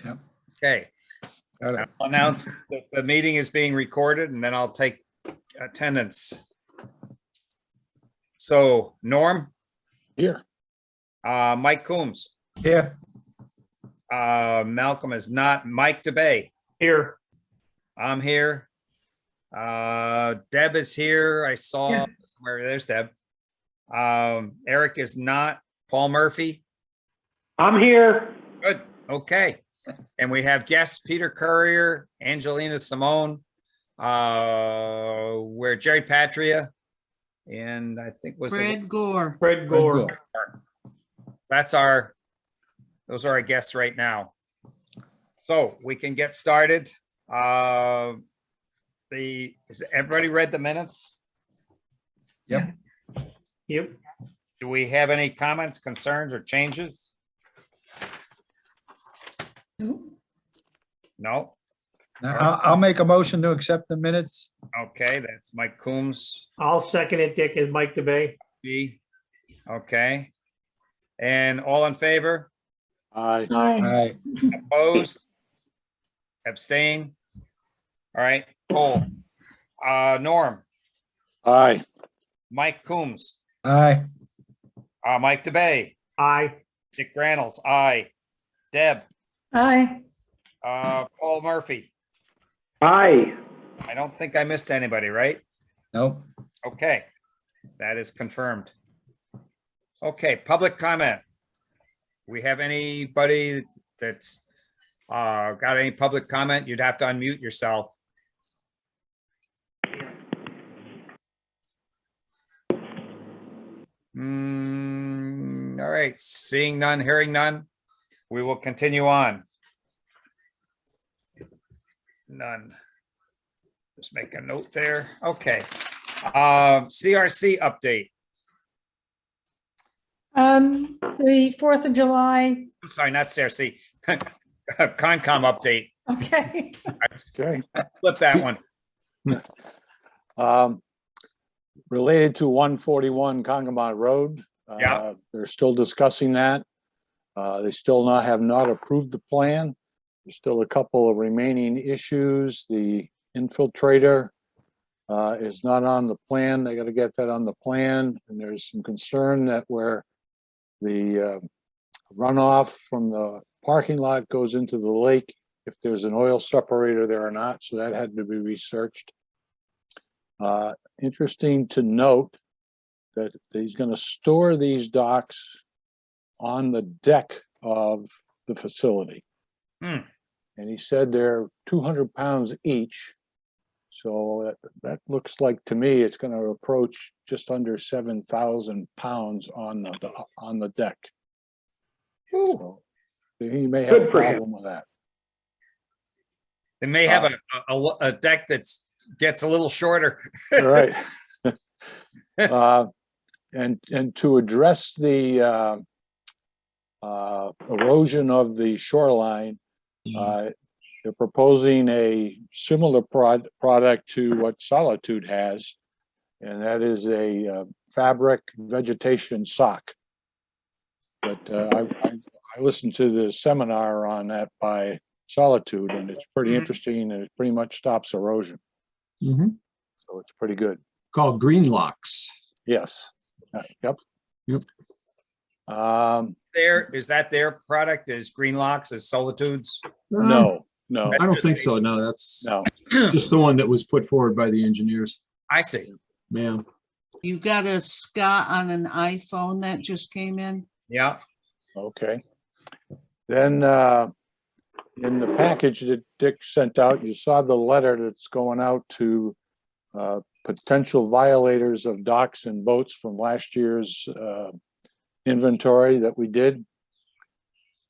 Yep. Okay, Got I'll it. announce that the meeting is being recorded and then I'll take attendance. So Norm, Here. Mike Coombs, Yeah. Malcolm is not, Mike DeBay, Here. I'm here. Deb is here. I saw somewhere, there's Deb. Eric is not, Paul Murphy. I'm here. Good, okay. And we have guests, Peter Courier, Angelina Simone, where Jerry Patria, and I think was Fred Gore. Fred Gore. those are our guests right now. So we can get started. Has everybody read the minutes? Yep. Yep. Do we have any comments, concerns, or changes? No? Now, I'll make a motion to accept the minutes. Okay, that's Mike Coombs. I'll second it, Dick, as Mike DeBay. D. Okay. And all in favor? Aye. All right. Opposed? Abstain? All right, Cole. Norm, Aye. Mike Coombs, Aye. Mike DeBay, Aye. Dick Reynolds, aye. Deb, Aye. Paul Murphy. Aye. I don't think I missed anybody, right? Nope. Okay, that is confirmed. Okay, public comment. We have anybody that's got any public comment? You'd have to unmute yourself. All right, seeing none, hearing none, we will continue on. None. Just make a note there. Okay. CRC update. The 4th of July. I'm sorry, not CRC. Concom update. Okay. Okay. Flip that one. Related to 141 Congamon Road. Yeah. They're still discussing that. They still have not approved the plan. There's still a couple of remaining issues. The infiltrator is not on the plan. They got to get that on the plan. And there's some concern that where the runoff from the parking lot goes into the lake, if there's an oil separator there or not. So that had to be researched. Interesting to note that he's going to store these docks on the deck of the facility. Hmm. And he said they're 200 pounds each. So that looks like to me it's going to approach just under 7,000 pounds on the deck. Ooh, So he may have a Good for him. problem with that. they may have a deck that's gets a little shorter. All right. And to address the erosion of the shoreline, they're proposing a similar product to what Solitude has, and that is a fabric vegetation sock. But I listened to the seminar on that by Solitude, and it's pretty interesting, and it pretty much stops erosion. So it's pretty good. Called Green Locks. Yes. Yep. Yep. Is that their product? Is Green Locks, is Solitudes? No, I don't think so. No, that's no. just the one that was put forward by the engineers. I see. Man, You got a Scott on an iPhone that just came in? Yeah. Okay. Then in the package that Dick sent out, you saw the letter that's going out to potential violators of docks and boats from last year's inventory that we did.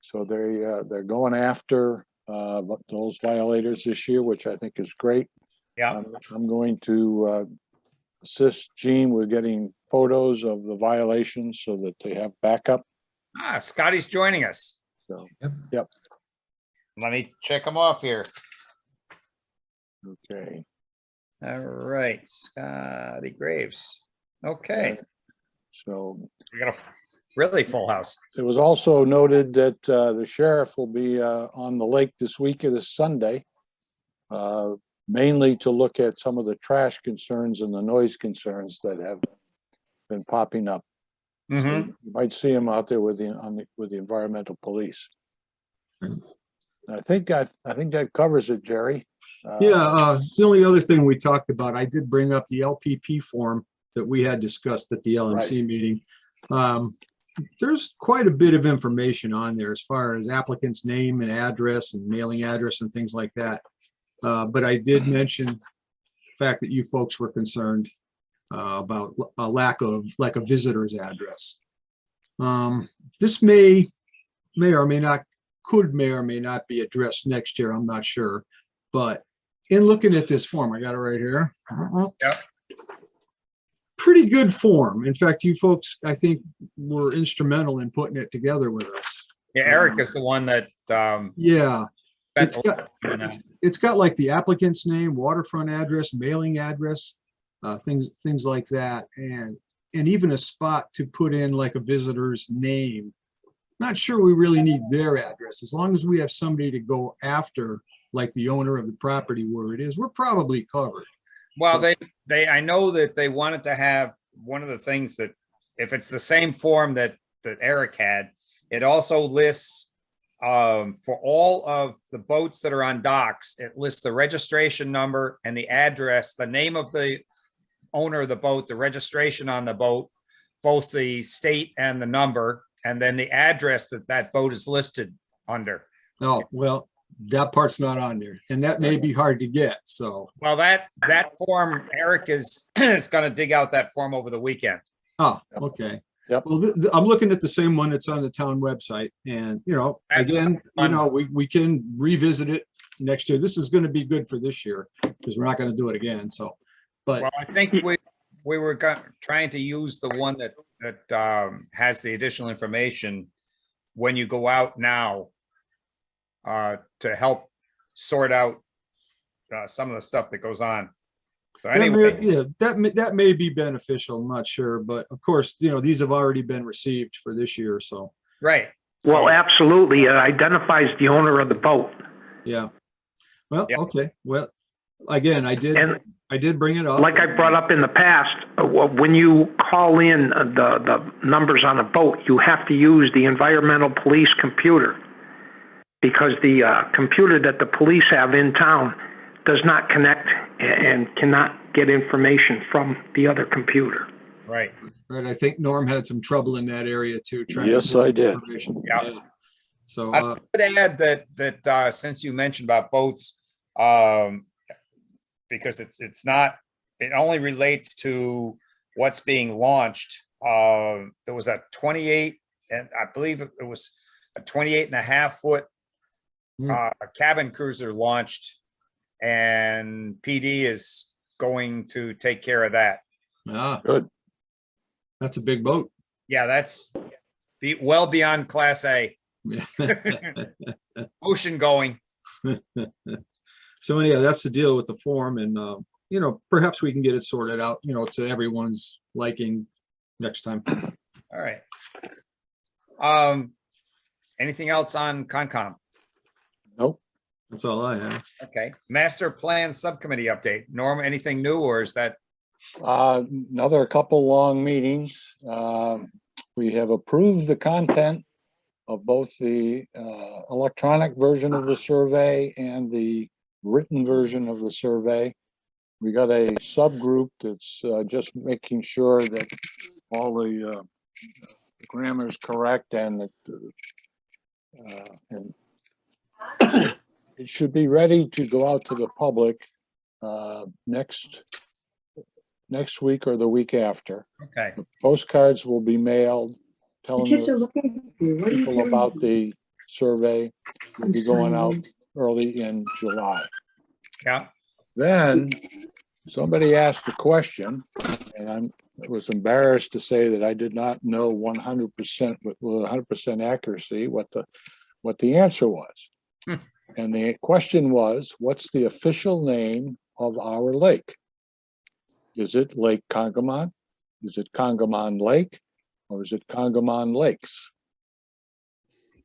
So they're going after those violators this year, which I think is great. Yeah. I'm going to assist Gene with getting photos of the violations so that they have backup. Scotty's joining us. So, Yep. Yep. Let me check them off here. Okay. All right, Scotty Graves. Okay, So we got really full house. It was also noted that the sheriff will be on the lake this Sunday, mainly to look at some of the trash concerns and the noise concerns that have been popping up. Mhm. You might see him out there with the environmental police. I think that covers it, Jerry. Yeah, the only other thing we talked about, I did bring up the LPP form that we had discussed at the LMC meeting. There's quite a bit of information on there as far as applicant's name and address and mailing address and things like that. But I did mention the fact that you folks were concerned about a lack of like a visitor's address. This may or may not be addressed next year. I'm not sure. But in looking at this form, I got it right here. Yep. Pretty good form. In fact, you folks, I think, were instrumental in putting it together with us. Yeah, Eric is the one that, Yeah, spent it's a got, lot of time on that. it's got like the applicant's name, waterfront address, mailing address, things like that, and even a spot to put in like a visitor's name. Not sure we really need their address. As long as we have somebody to go after, like the owner of the property where it is, we're probably covered. Well, I know that they wanted to have one of the things that, if it's the same form that Eric had, it also lists for all of the boats that are on docks, it lists the registration number and the address, the name of the owner of the boat, the registration on the boat, both the state and the number, and then the address that boat is listed under. Oh, well, that part's not on there, and that may be hard to get, so. Well, that form, Eric is going to dig out that form over the weekend. Oh, okay. Yep. Well, I'm looking at the same one that's on the town website, and, That's again, fun. we can revisit it next year. This is gonna be good for this year, because we're not gonna do it again, so. But, Well, I think we were trying to use the one that has the additional information when you go out now to help sort out some of the stuff that goes on. So anyway, yeah, that may be beneficial, I'm not sure, but of course, these have already been received for this year, so, right. Well, So- absolutely. It identifies the owner of the boat. yeah. Well, Yeah. okay, well, again, I And did bring it up. like I brought up in the past, when you call in the numbers on a boat, you have to use the environmental police computer, because the computer that the police have in town does not connect and cannot get information from the other computer. Right. Right, I think Norm had some trouble in that area too. trying to Yes, get I did. information. Yeah. So, I would add that since you mentioned about boats, because it's not, it only relates to what's being launched. There was a 28, and I believe it was a 28.5 foot cabin cruiser launched, and PD is going to take care of that. Good. That's a big boat. Yeah, that's well beyond Class A. Ocean going. So anyhow, that's the deal with the form, and perhaps we can get it sorted out, to everyone's liking next time. All right. Anything else on Concom? Nope. That's all I have. Okay, master plan subcommittee update. Norm, anything new, or is that, Another couple long meetings. We have approved the content of both the electronic version of the survey and the written version of the survey. We got a subgroup that's just making sure that all the grammar is correct, and that and it should be ready to go out to the public next week or the week after. okay, Postcards will be mailed The telling kids are the looking for you. What are you people doing? about the survey. Will I'm be going out silent. early in July. yeah, Then somebody asked a question, and I was embarrassed to say that I did not know 100% with 100% accuracy what the answer was. And the question was, what's the official name of our lake? Is it Lake Congamon? Is it Congamon Lake? or is it Congamon Lakes?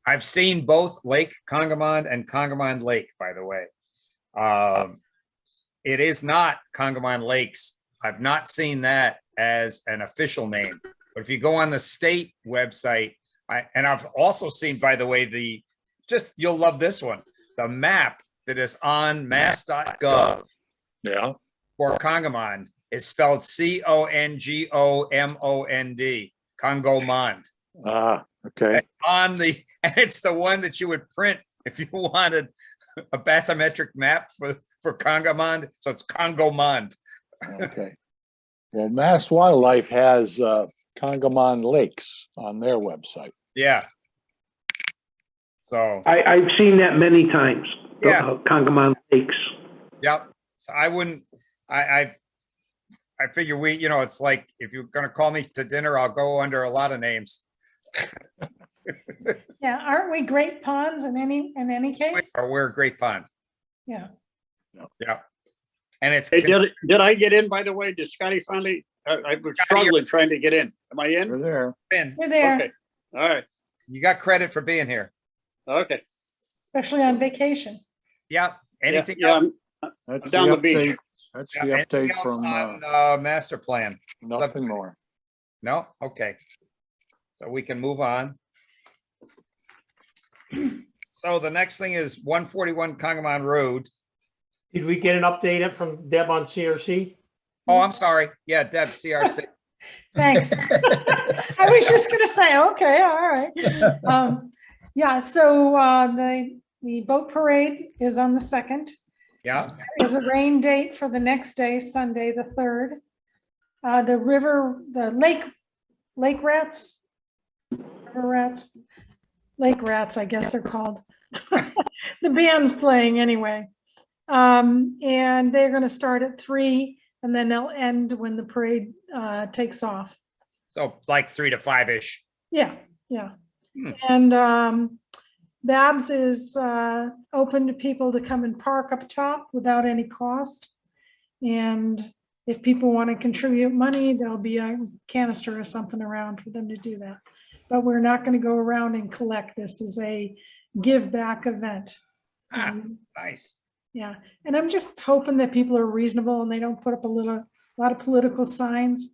I've seen both Lake Congamon and Congamon Lake, by the way. It is not Congamon Lakes. I've not seen that as an official name. But if you go on the state website, and I've also seen, by the way, you'll love this one, the map that is on mass.gov Yeah. for Congamon is spelled Congomond, Congomond. Ah, okay. And it's the one that you would print if you wanted a bathymetric map for Congamon. So it's Congomond. Okay. Well, Mass Wildlife has Congamon Lakes on their website. Yeah. So, I've seen that many times. Yeah. Congamon Lakes. yep. So I wouldn't, I figure it's like, if you're gonna call me to dinner, I'll go under a lot of names. Yeah, aren't we Great Ponds in any case? Or we're a Great Pond. Yeah. Yeah. And it's, Hey, did I get in, by the way? Did Scotty finally, I was struggling trying to get in. Am I in? You're there. You're there, Okay, all right, you got credit for being here. okay. especially on vacation. Yep. Anything Yeah, else? That's down the beach. update. That's Yeah, the anything update else from, on master plan? nothing more. No? Okay. So we can move on. So the next thing is 141 Congamon Road. Did we get an update from Deb on CRC? Oh, I'm sorry. Yeah, Deb, CRC. Thanks. I was just gonna say, okay, all right. Yeah, so the boat parade is on the 2nd. Yeah, There's a rain date for the next day, Sunday, the 3rd. The lake rats, I guess they're called. The band's playing anyway. And they're gonna start at 3 and then they'll end when the parade takes off. so like 3 to 5-ish. Yeah, yeah. Hmm. And Babs is open to people to come and park up top without any cost. And if people want to contribute money, there'll be a canister or something around for them to do that. But we're not going to go around and collect. This is a give back event. Ah, nice. Yeah, and I'm just hoping that people are reasonable and they don't put up a lot of political signs.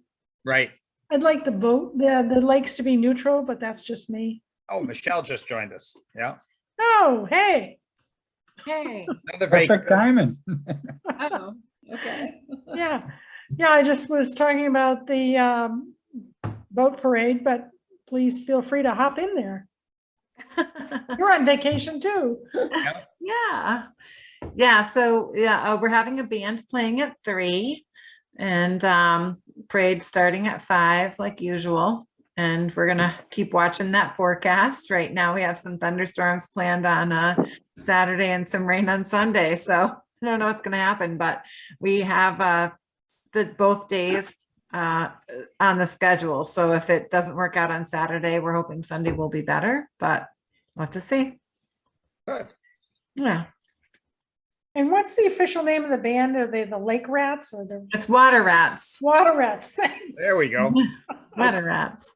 Right. I'd like the lakes to be neutral, but that's just me. Oh, Michelle just joined us. Yeah. Oh, hey, Hey, Another Perfect timing. oh, okay. yeah, I just was talking about the boat parade, but please feel free to hop in there. You're on vacation too. Yeah. Yeah. So we're having a band playing at 3 and parade starting at 5 like usual. And we're gonna keep watching that forecast. Right now we have some thunderstorms planned on Saturday and some rain on Sunday. So I don't know what's gonna happen, but we have both days on the schedule. So if it doesn't work out on Saturday, we're hoping Sunday will be better, but we'll have to see. Good. Yeah, And what's the official name of the band? Are they the Lake Rats or the it's Water Rats. Water Rats? There we go. Water Rats.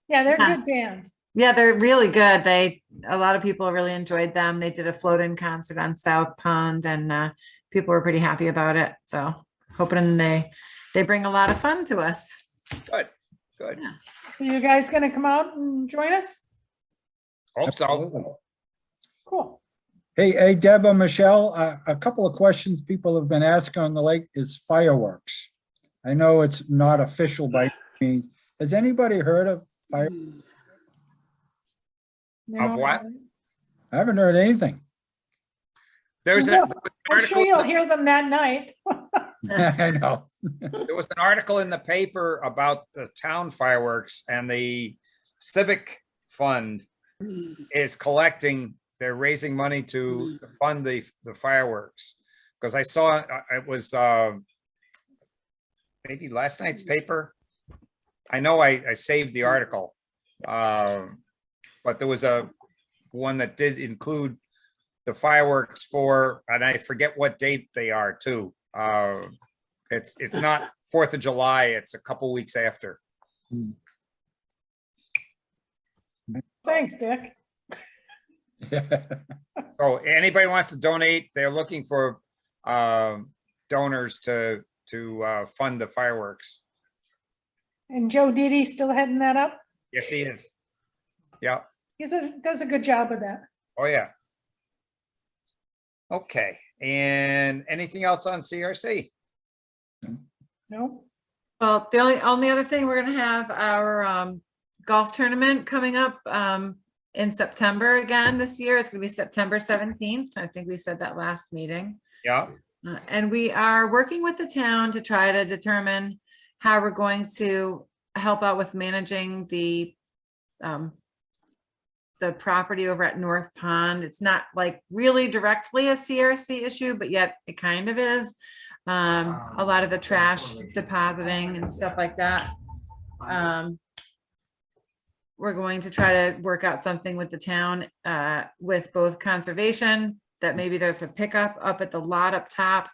Yeah, they're a Yeah. good band. Yeah, they're really good. A lot of people really enjoyed them. They did a float-in concert on South Pond and people were pretty happy about it. So hoping they bring a lot of fun to us. Good. Good. Yeah. So you guys gonna come out and join us? Hope so. Absolutely. Cool. Hey, Deb or Michelle, a couple of questions people have been asking on the lake is fireworks. I know it's not official by me. Has anybody heard of fire? Of what? I haven't heard anything. There's Well, an I'm sure article, you'll hear them that night. I know. there was an article in the paper about the town fireworks and the civic fund is collecting, they're raising money to fund the fireworks. Because I saw it was maybe last night's paper. I know I saved the article. But there was one that did include the fireworks for, and I forget what date they are too. It's not 4th of July, it's a couple weeks after. Thanks, Dick. So anybody wants to donate, they're looking for donors to fund the fireworks. And Joe Didi still heading that up? Yes, he is. Yeah. Does a good job of that. Oh, yeah. Okay, and anything else on CRC? No? Well, the only other thing, we're gonna have our golf tournament coming up in September again this year. It's gonna be September 17th. I think we said that last meeting. Yeah. And we are working with the town to try to determine how we're going to help out with managing the property over at North Pond. It's not like really directly a CRC issue, but yet it kind of is. A lot of the trash depositing and stuff like that. We're going to try to work out something with the town, with both conservation, that maybe there's a pickup up at the lot up top,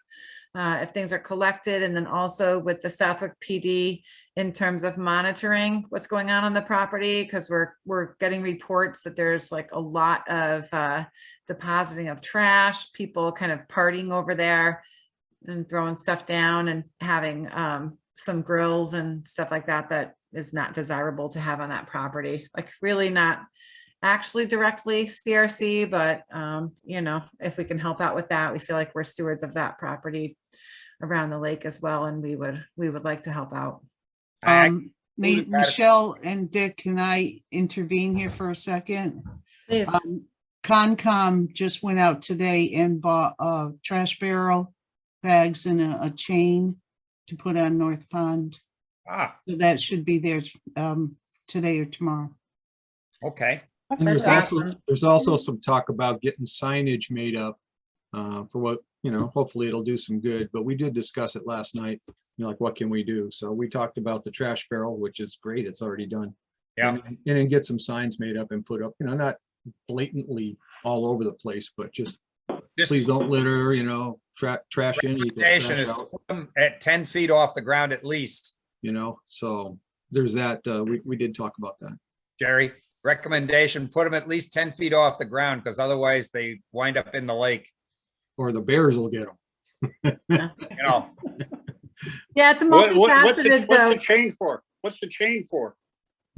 if things are collected, and then also with the Southwick PD in terms of monitoring what's going on the property, because we're getting reports that there's like a lot of depositing of trash, people kind of partying over there and throwing stuff down and having some grills and stuff like that that is not desirable to have on that property. Like really not actually directly CRC, but you know, if we can help out with that, we feel like we're stewards of that property around the lake as well, and we would like to help out. Michelle and Dick, can I intervene here for a second? Please. Concom just went out today and bought trash barrel bags and a chain to put on North Pond. So that should be there today or tomorrow. Okay. And there's also some talk about getting signage made up for what, you know, hopefully it'll do some good, but we did discuss it last night, you know, like what can we do? So we talked about the trash barrel, which is great. It's already done. Yeah. And then get some signs made up and put up, you know, not blatantly all over the place, but just please don't litter, you know, trash in. equals trash Recommendation is out, put them at 10 feet off the ground at least. you know, so there's that. We did talk about that. Jerry, recommendation, put them at least 10 feet off the ground, because otherwise they wind up in the lake, Or the bears will get them. you know. Yeah, it's a What's multifaceted the though. chain for? What's the chain for?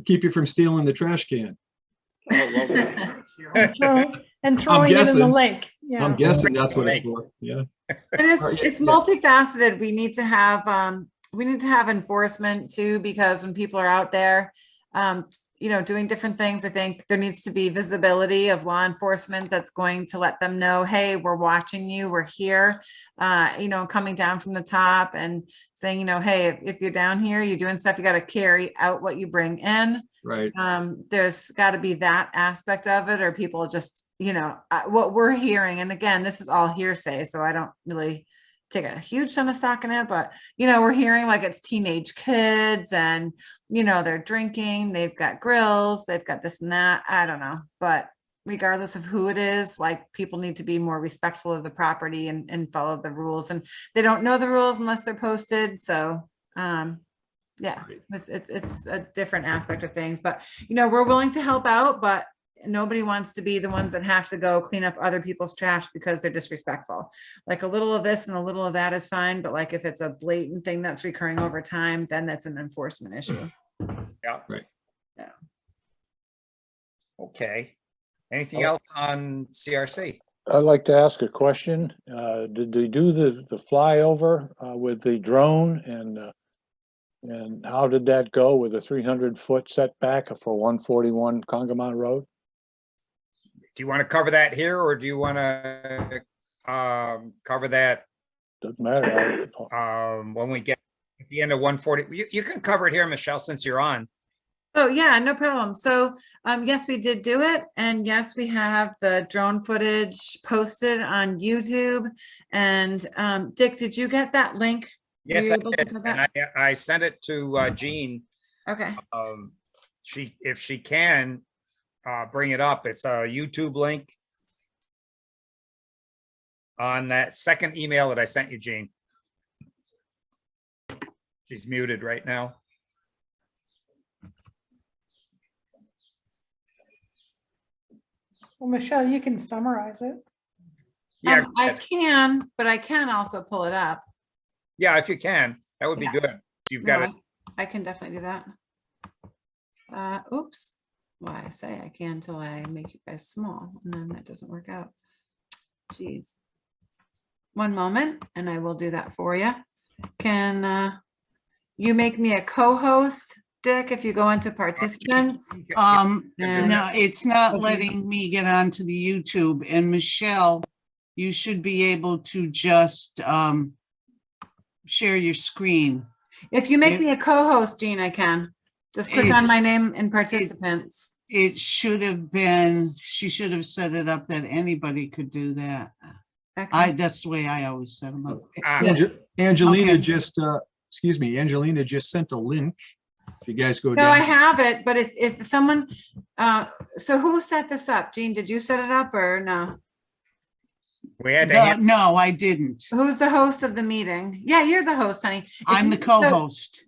Keep you from stealing the trash can. Oh, well, And throwing it in the guessing. lake. Yeah. I'm guessing that's what it's for. Yeah. And Yeah, it's yeah. multifaceted. We need to have enforcement too, because when people are out there, you know, doing different things, I think there needs to be visibility of law enforcement that's going to let them know, hey, we're watching you, we're here, you know, coming down from the top and saying, you know, hey, if you're down here, you're doing stuff, you got to carry out what you bring in. Right. There's got to be that aspect of it, or people just, you know, what we're hearing. And again, this is all hearsay, so I don't really take a huge ton of stock in it, but you know, we're hearing like it's teenage kids and, you know, they're drinking, they've got grills, they've got this and that. I don't know, but regardless of who it is, like people need to be more respectful of the property and follow the rules, and they don't know the rules unless they're posted. So, yeah, it's a different aspect of things, but you know, we're willing to help out, but nobody wants to be the ones that have to go clean up other people's trash because they're disrespectful. Like a little of this and a little of that is fine, but like if it's a blatant thing that's recurring over time, then that's an enforcement issue. Yeah. Right. Yeah. Okay. Anything else on CRC? I'd like to ask a question. Did they do the flyover with the drone, and how did that go with a 300-foot setback for 141 Congamon Road? Do you want to cover that here, or do you want to cover that Doesn't matter. when we get at the end of 140? You can cover it here, Michelle, since you're on. Oh yeah, no problem. So yes, we did do it. And yes, we have the drone footage posted on YouTube. And Dick, did you get that link? Were Yes, you I able to did, put and that? I sent it to Jean. Okay. If she can bring it up, it's a YouTube link on that second email that I sent you, Jean. She's muted right now. Well, Michelle, you can summarize it. Yeah, I can, but I can also pull it up. yeah, if you can, that would be Yeah. good. If you've No, got it. I can definitely do that. Oops. Why I say I can until I make you guys small, and then that doesn't work out. Jeez. One moment, and I will do that for you. Can you make me a co-host, Dick, if you go into participants? No, it's not letting me get onto the YouTube. And Michelle, you should be able to just share your screen. If you make Yeah. me a co-host, Jean, I can. Just click on my It's- name in participants. It should have been, she should have set it up that anybody could do that. Okay. That's the way I always set them up. Ah, Angelina Okay. just, excuse me, Angelina just sent a link. If you guys go No, I down. have it, but if someone, so who set this up? Jean, did you set it up or no? We had to, No, I didn't. Who's the host of the meeting? Yeah, you're the host, honey. If I'm the you- co-host.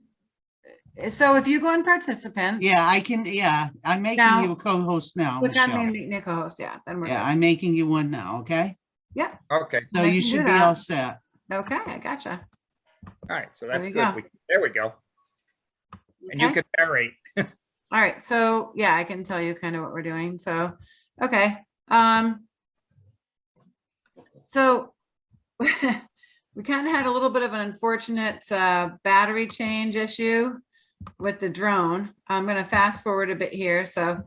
So if you go in participants. Yeah, I can, yeah, I'm making Now, you a co-host now, Click on me Michelle. and make me a co-host, yeah, then we're Yeah, good. I'm making you one now, okay? okay, So I you can should do be that. all set. Okay, I gotcha. all right, so that's we good. go. There we go. And you Okay. can narrate. All right, so yeah, I can tell you kind of what we're doing. So, okay. So we kind of had a little bit of an unfortunate battery change issue with the drone. I'm going to fast forward a bit here. So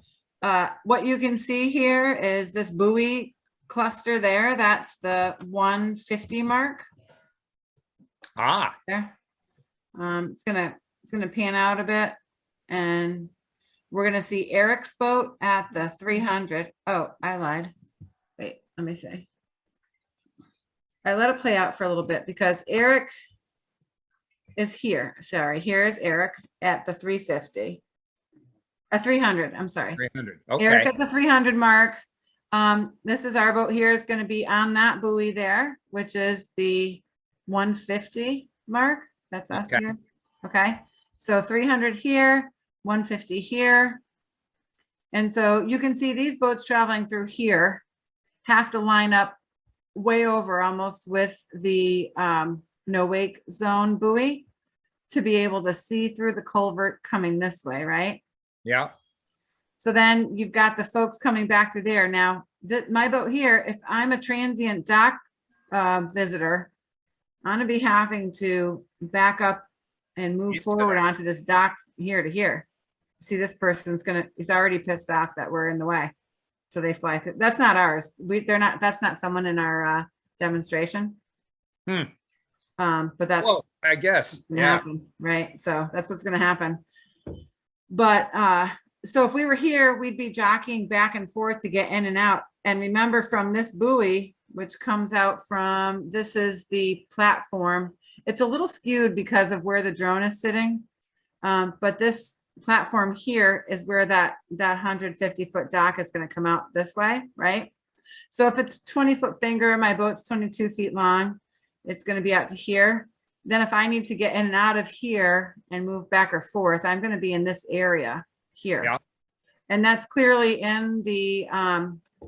what you can see here is this buoy cluster there. That's the 150 mark Ah, there. It's gonna pan out a bit, and we're gonna see Eric's boat at the 300. Oh, I lied. Wait, let me see. I let it play out for a little bit because Eric is here. Sorry, here is Eric at the 350. 300, I'm sorry. 300, Eric okay, at the 300 mark. This is our boat here is going to be on that buoy there, which is the 150 mark. That's us Okay. here. Okay, so 300 here, 150 here. And so you can see these boats traveling through here have to line up way over almost with the no wake zone buoy to be able to see through the culvert coming this way, right? yeah, So then you've got the folks coming back through there. Now, my boat here, if I'm a transient dock visitor, I'm gonna be having to back up and move Into forward that. onto this dock here to here. See, this person's he's already pissed off that we're in the way. So they fly through. That's not ours. That's not someone in our demonstration. Hmm. But that's. well, I guess, gonna yeah, happen, right? So that's what's gonna happen. But so if we were here, we'd be jockeying back and forth to get in and out. And remember, from this buoy, which comes out from, this is the platform. It's a little skewed because of where the drone is sitting. But this platform here is where that 150-foot dock is going to come out this way, right? So if it's 20-foot finger, my boat's 22 feet long, it's going to be out to here. Then if I need to get in and out of here and move back or forth, I'm going to be in this area here. Yeah. And that's clearly in the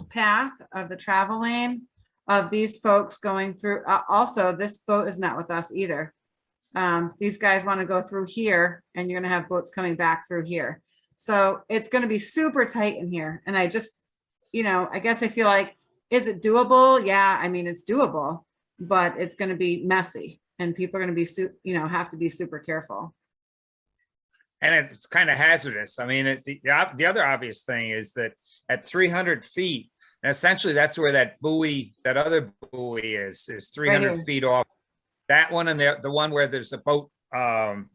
path of the travel lane of these folks going through. Also, this boat is not with us either. These guys want to go through here, and you're going to have boats coming back through here. So it's going to be super tight in here. And I just, I guess I feel like, is it doable? Yeah, I mean, it's doable, but it's going to be messy. And people are going to be, have to be super careful. and it's kind of hazardous. I mean, the other obvious thing is that at 300 feet, and essentially that's where that buoy, that other buoy is 300 here. feet off. That one and the one where there's a boat kind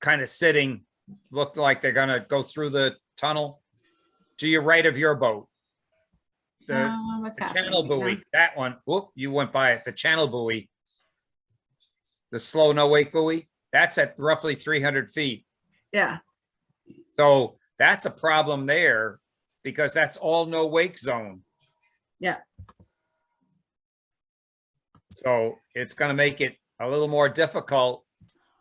of sitting, looked like they're gonna go through the tunnel to your right of your boat. The What's the happening channel right now? buoy, that one, whoop, you went by it, the channel buoy. The slow no wake buoy, that's at roughly 300 feet. Yeah. So that's a problem there because that's all no wake zone. Yeah. So it's gonna make it a little more difficult.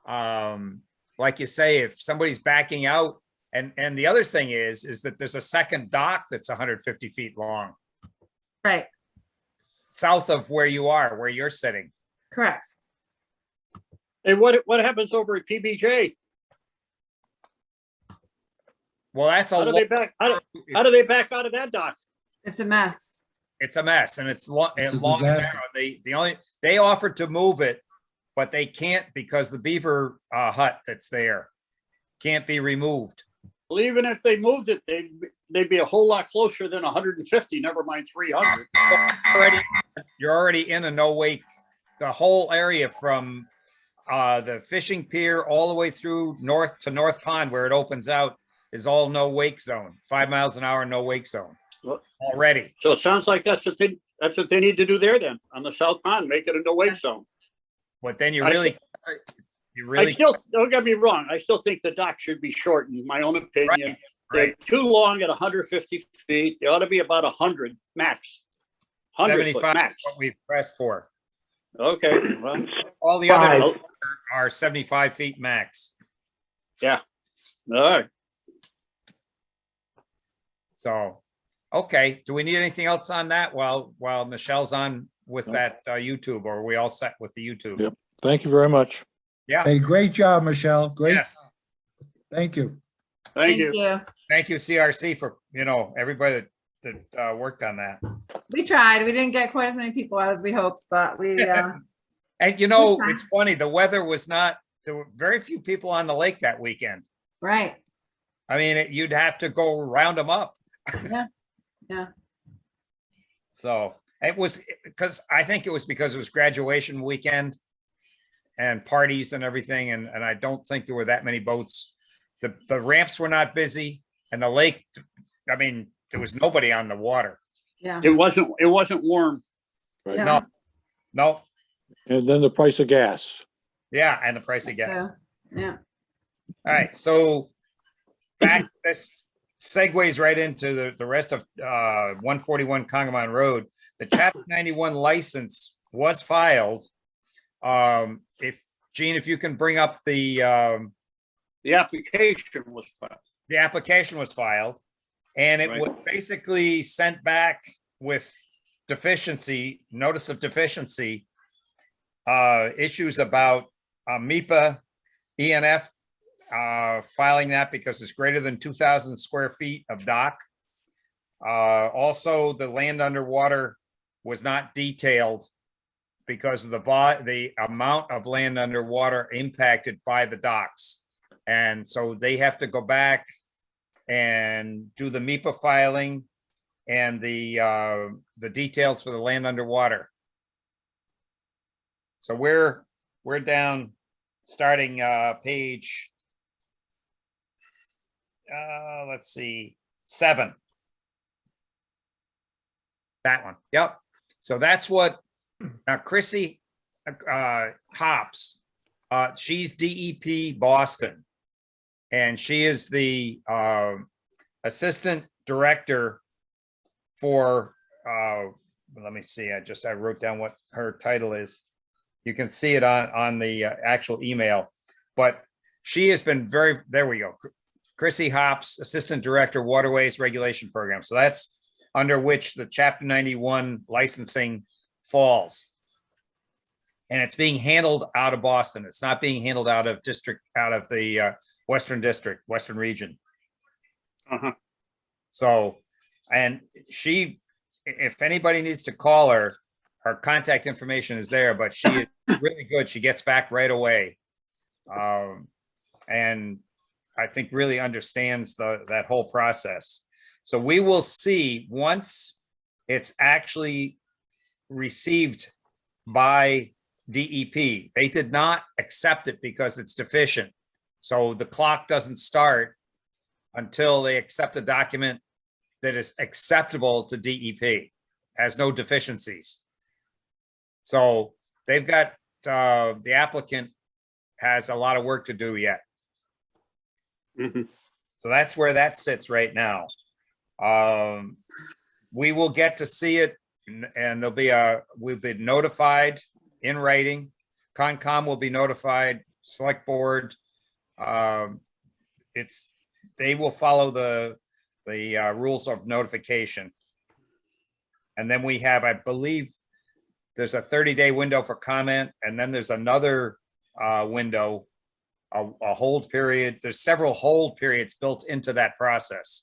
Like you say, if somebody's backing out And the other thing is that there's a second dock that's 150 feet long, Right, south of where you are, where you're sitting. correct. And what happens over at PBJ? Well, that's How do they back, how do they back out of that dock? It's a mess. It's a mess and it's long and a long and disaster. narrow. They offered to move it, but they can't because the beaver hut that's there can't be removed. Well, even if they moved it, they'd be a whole lot closer than 150, never mind 300. You're already in a no wake, the whole area from the fishing pier all the way through north to North Pond where it opens out is all no wake zone, 5 miles an hour, no wake zone already. So it sounds like that's what they need to do there then, on the South Pond, make it a no wake zone. But then you I really, I still, don't get me wrong, I still think the dock should be shortened, my own opinion. They're right. too long at 150 feet. They ought to be about 100 max. 100 foot 75 max. is what we've pressed for. Okay, well, All the other Five. are 75 feet max. all right. So, okay, do we need anything else on that while Michelle's on with No. that YouTube, or are we all set with the YouTube? Yep. Thank you very much. Yeah, Hey, great job, Michelle. Great. yes. Thank you. Thank you. Thank you, CRC, for, everybody that worked on that. We tried. We didn't get quite as many people as we hoped, but we, And Okay. it's funny, the weather was not, there were very few people on the lake that weekend. right. I mean, you'd have to go round them up. Yeah. So it was I think it was because it was graduation weekend and parties and everything. And I don't think there were that many boats. The ramps were not busy and the lake, I mean, there was nobody on the water. Yeah. It wasn't warm. Right. Yeah. No. And then the price of gas. Yeah. And the price of gas. Yeah. All right. So back, this segues right into the rest of 141 Congamon Road. The Chapter 91 license was filed. If Gene, if you can bring up the application was filed. the application was filed and it Right. was basically sent back with notice of deficiency, issues about MIPA, ENF, filing that because it's greater than 2,000 square feet of dock. Also, the land underwater was not detailed because of the amount of land underwater impacted by the docks. And so they have to go back and do the MIPA filing and the details for the land underwater. So we're down, starting page, let's see, 7. That one, yep. So that's what, now Chrissy Hops, she's DEP Boston. And she is the assistant director for, let me see, I wrote down what her title is. You can see it on the actual email, but she has been there we go. Chrissy Hops, Assistant Director, Waterways Regulation Program. So that's under which the Chapter 91 licensing falls. And it's being handled out of Boston. It's not being handled out of the Western District, Western Region. Uh-huh. So, and she, if anybody needs to call her, her contact information is there, but she is really good. She gets back right away. And I think really understands that whole process. So we will see once it's actually received by DEP. They did not accept it because it's deficient. So the clock doesn't start until they accept a document that is acceptable to DEP, has no deficiencies. So they've got, the applicant has a lot of work to do yet. Mhm. So that's where that sits right now. We will get to see it and there'll be we've been notified in writing. Concom will be notified, select board. It's they will follow the rules of notification. And then we have, I believe, there's a 30-day window for comment, and then there's another window, a hold period. There's several hold periods built into that process.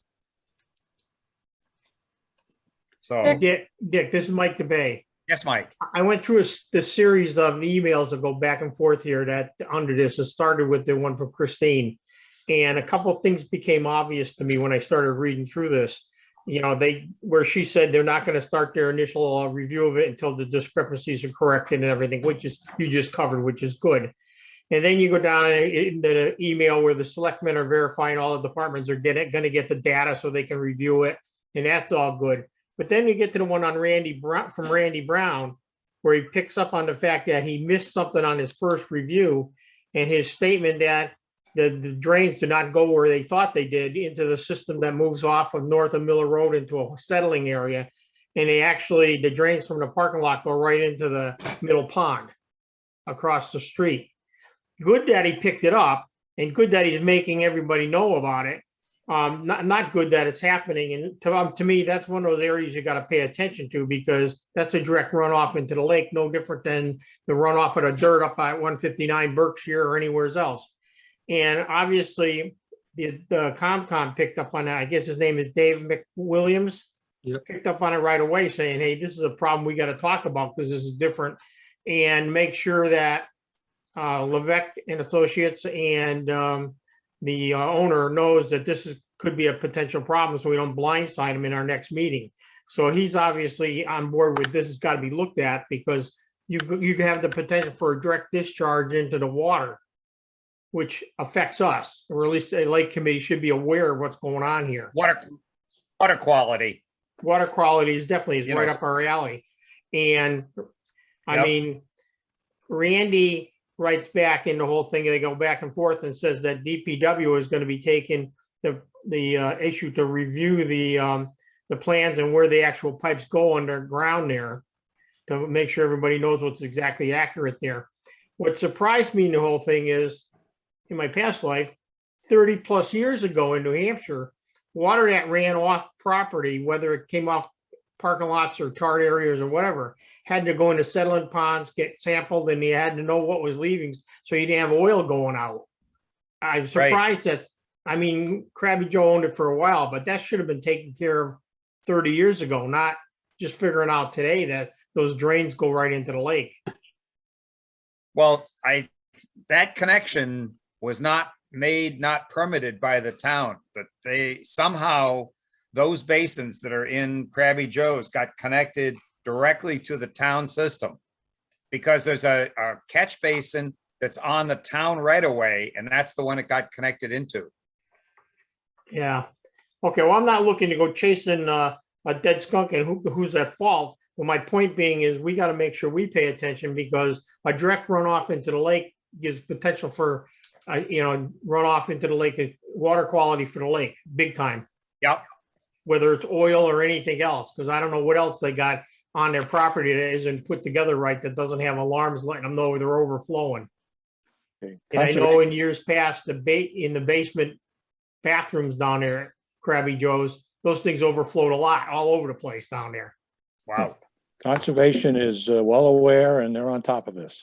So, Dick, this is Mike DeBay. yes, Mike. I went through the series of emails that go back and forth here that under this. It started with the one from Christine. And a couple of things became obvious to me when I started reading through this. You know, where she said they're not going to start their initial review of it until the discrepancies are corrected and everything, which is you just covered, which is good. And then you go down in the email where the selectmen are verifying all the departments are going to get the data so they can review it, and that's all good. But then you get to the one on Randy Brown, where he picks up on the fact that he missed something on his first review, and his statement that the drains do not go where they thought they did into the system that moves off of north of Miller Road into a settling area. And the drains from the parking lot go right into the middle pond across the street. Good that he picked it up, and good that he's making everybody know about it. Not good that it's happening. And to me, that's one of those areas you got to pay attention to, because that's a direct runoff into the lake, no different than the runoff of the dirt up at 159 Berkshire or anywhere else. And obviously, the COMCOM picked up on that. I guess his name is Dave McWilliams. Yep. Picked up on it right away, saying, "Hey, this is a problem we got to talk about because this is different," and make sure that Levesque and Associates and the owner knows that this could be a potential problem, so we don't blindside him in our next meeting. So he's obviously on board with this. Has got to be looked at, because you have the potential for a direct discharge into the water, which affects us, or at least the lake committee should be aware of what's going on here. Water quality. Water quality is definitely right up our alley. And I mean, Randy writes back in the whole thing, they go back and forth and says that DPW is going to be taking the issue to review the plans and where the actual pipes go underground there, to make sure everybody knows what's exactly accurate there. What surprised me in the whole thing is, in my past life, 30 plus years ago in New Hampshire, water that ran off property, whether it came off parking lots or tarred areas or whatever, had to go into settling ponds, get sampled, and you had to know what was leaving, so you didn't have oil going out. I'm surprised that, I mean, Krabby Joe owned it for a while, but that should have been taken care of 30 years ago, not just figuring out today that those drains go right into the lake. Well, that connection was not permitted by the town, but they somehow, those basins that are in Krabby Joe's got connected directly to the town system, because there's a catch basin that's on the town right away, and that's the one it got connected into. Yeah. Okay, well, I'm not looking to go chasing a dead skunk and who's at fault. Well, my point being is we got to make sure we pay attention, because a direct runoff into the lake gives potential for, runoff into the lake, water quality for the lake, big time. Yep. Whether it's oil or anything else, because I don't know what else they got on their property that isn't put together right, that doesn't have alarms letting them know they're overflowing. Okay. And I know in years past, in the basement bathrooms down there at Krabby Joe's, those things overflowed a lot, all over the place down there. Wow. Conservation is well aware, and they're on top of this.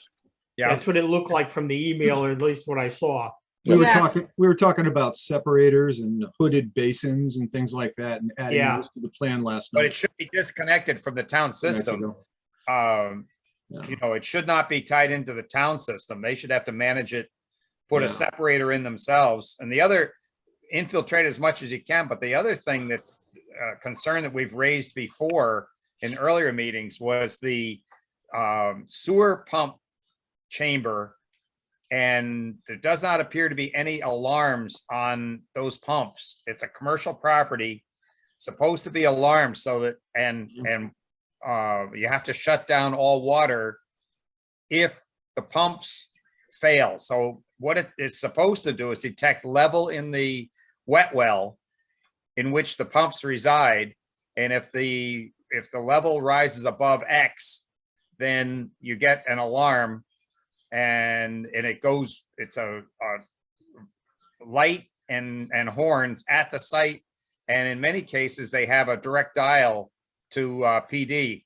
Yeah. That's what it looked like from the email, or at least what I saw. We Yeah. were talking about separators and hooded basins and things like that, and adding Yeah. those to the plan last But night. it should be disconnected from the town system. Yeah. It should not be tied into the town system. They should have to manage it, put Yeah. a separator in themselves. And the other, infiltrate as much as you can. But the other thing that's a concern that we've raised before in earlier meetings was the sewer pump chamber. And there does not appear to be any alarms on those pumps. It's a commercial property, supposed to be alarmed so that, and you have to shut down all water if the pumps fail. So what it is supposed to do is detect level in the wet well in which the pumps reside. And if the level rises above X, then you get an alarm, and it goes, it's a light and horns at the site. And in many cases, they have a direct dial to PD.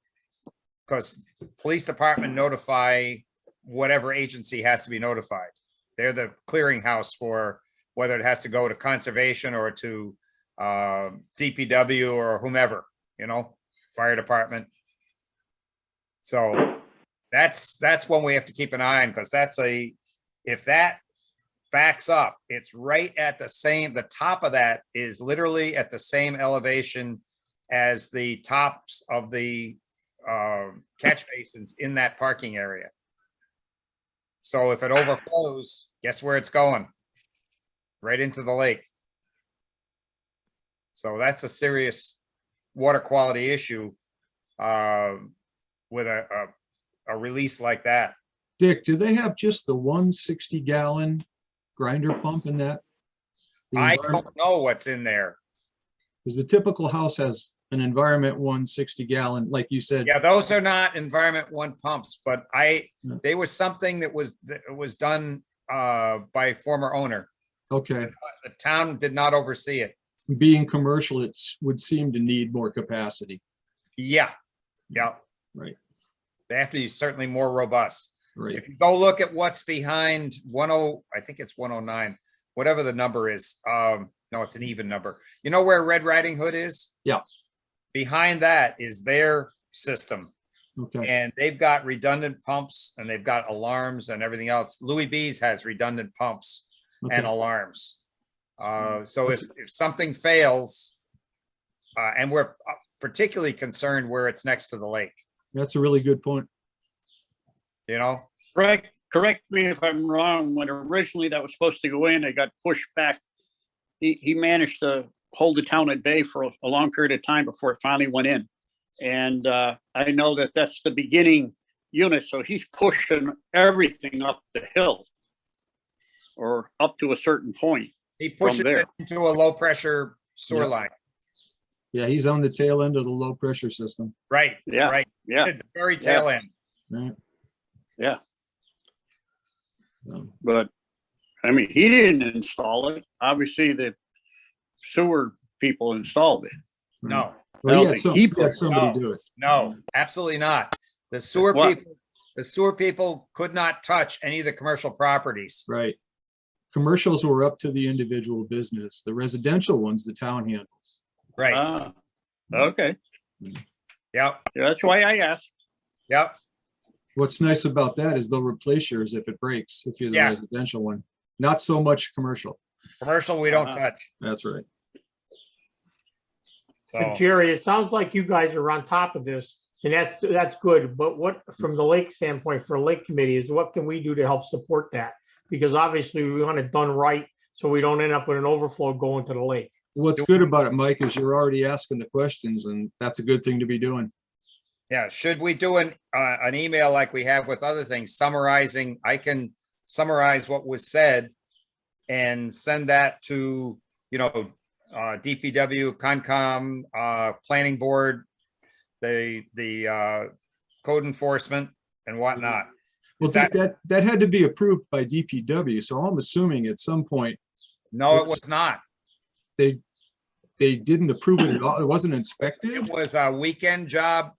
Because police department notify whatever agency has to be notified. They're the clearinghouse for whether it has to go to conservation or to DPW or whomever, you know, fire department. So that's one we have to keep an eye on, because if that backs up, it's right at the top of that is literally at the same elevation as the tops of the catch basins in that parking area. So if it overflows, guess where it's going? Right into the lake. So that's a serious water quality issue with a release like that. Dick, do they have just the 160-gallon grinder pump in that? I don't know what's in there. Because the typical house has an Environment 160-gallon, like you said. Yeah, those are not Environment One pumps, but they were something that was done by former owner. Okay. The town did not oversee it. Being commercial, it would seem to need more capacity. Yeah. Right. They have to be certainly more robust. Right. If you go look at what's behind I think it's 109, whatever the number is. No, it's an even number. You know where Red Riding Hood is? Yeah. Behind that is their system. Okay. And they've got redundant pumps and they've got alarms and everything else. Louis B's has redundant pumps and Okay. alarms. So if something fails, and we're particularly concerned where it's next to the lake, That's a really good point. you know? Correct me if I'm wrong, when originally that was supposed to go in, it got pushed back. He managed to hold the town at bay for a long period of time before it finally went in. And I know that that's the beginning unit, so he's pushing everything up the hill or up to a certain point. He pushes there. it into a low pressure sewer Yeah. line. Yeah, he's on the tail end of the low pressure system. Right, Yeah, right. yeah, At the very tail end. Right. yeah. So, But, I mean, he didn't install it. Obviously, the sewer people installed it. No, well, don't yeah, think he he had somebody do it. no, absolutely not. The sewer What? people could not touch any of the commercial properties. Right. Commercials were up to the individual business. The residential ones, the town handles. Right, Ah, okay. yep, Yeah, that's why I asked. yep. What's nice about that is they'll replace yours if it breaks, if you're the Yeah. residential one. Not so much commercial. Commercial, we don't touch. That's right. So, Jerry, it sounds like you guys are on top of this, and that's good. But what, from the lake standpoint, for lake committee, is what can we do to help support that? Because obviously we want it done right, so we don't end up with an overflow going to the lake. What's good about it, Mike, is you're already asking the questions, and that's a good thing to be doing. yeah, should we do an email like we have with other things, summarizing? I can summarize what was said and send that to, DPW, Concom, Planning Board, the code enforcement and whatnot. Well, Is that- that had to be approved by DPW, so I'm assuming at some point No, it was not. they didn't approve it at all. It wasn't It inspected? was a weekend job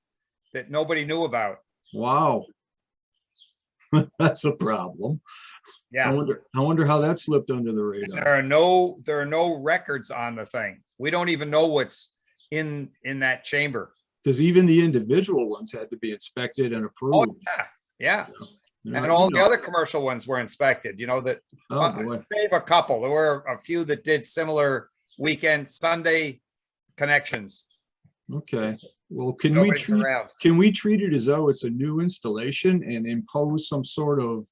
that nobody knew about. Wow. That's a problem. Yeah. I wonder how that slipped under the radar. There are no records on the thing. We don't even know what's in that chamber. Because even the individual ones had to be inspected and Oh, approved. yeah. You know, And all you the know. other commercial ones were inspected, that, Oh, boy. save a couple. There were a few that did similar weekend, Sunday connections. Okay. Well, can we Nobody's around. treat it as though it's a new installation and impose some sort of,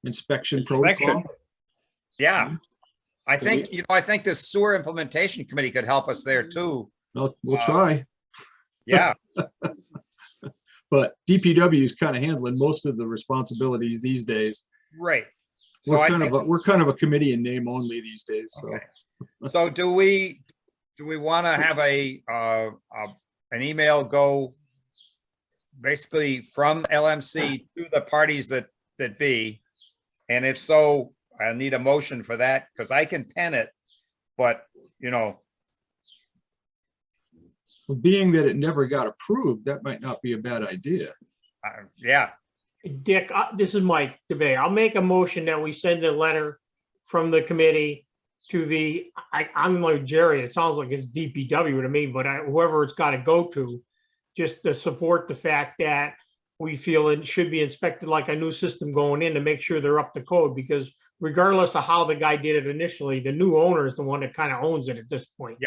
inspection protocol? Yeah. I Could think, I think the sewer implementation committee could help us there too. We'll try, Yeah, but DPW is kind of handling most of the responsibilities these days. right. So I think, We're kind of a committee in name only these days, so. okay. So do we want to have an email go basically from LMC to the parties that be? And if so, I need a motion for that because I can pen it, but Being that it never got approved, that might not be a bad idea. yeah, Dick, this is Mike DeBay. I'll make a motion that we send a letter from the committee to I'm like Jerry, it sounds like it's DPW to me, but whoever it's got to go to, just to support the fact that we feel it should be inspected like a new system going in to make sure they're up to code, because regardless of how the guy did it initially, the new owner is the one that kind of owns it at this point.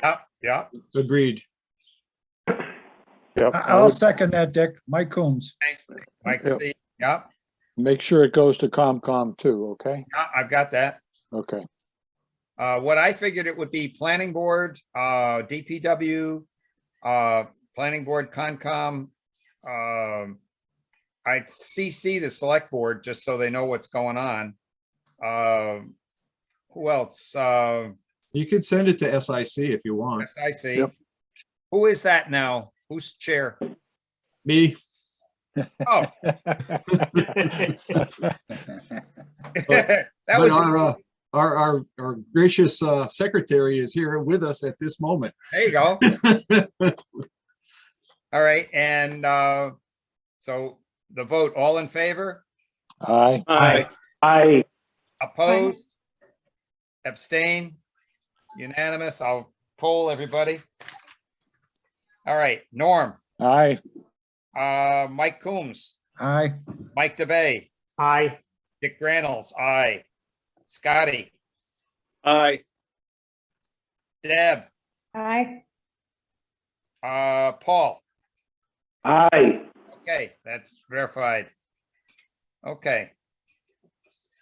yeah. Agreed. Yep. I'll second that, Dick. Mike Coombs. Mike, Yep. see, yeah, Make sure it goes to COMCOM too, okay? I've got that. Okay. What I figured it would be planning board, DPW, planning board, Concom. I'd CC the select board just so they know what's going on. Who else? You could send it to SIC if you want. Yes, I see. Yep. Who is that now? Who's chair? Me, Oh, that but was, our gracious secretary is here with us at this moment. there you go. All right, and so the vote, all in favor? Aye. Aye. Opposed? Abstain? Unanimous? I'll poll everybody. All right, Norm, Aye. Mike Coombs, Aye. Mike DeBay, Aye. Dick Granels, aye. Scotty, Aye. Deb, Aye. Paul. Aye. Okay, that's verified. Okay.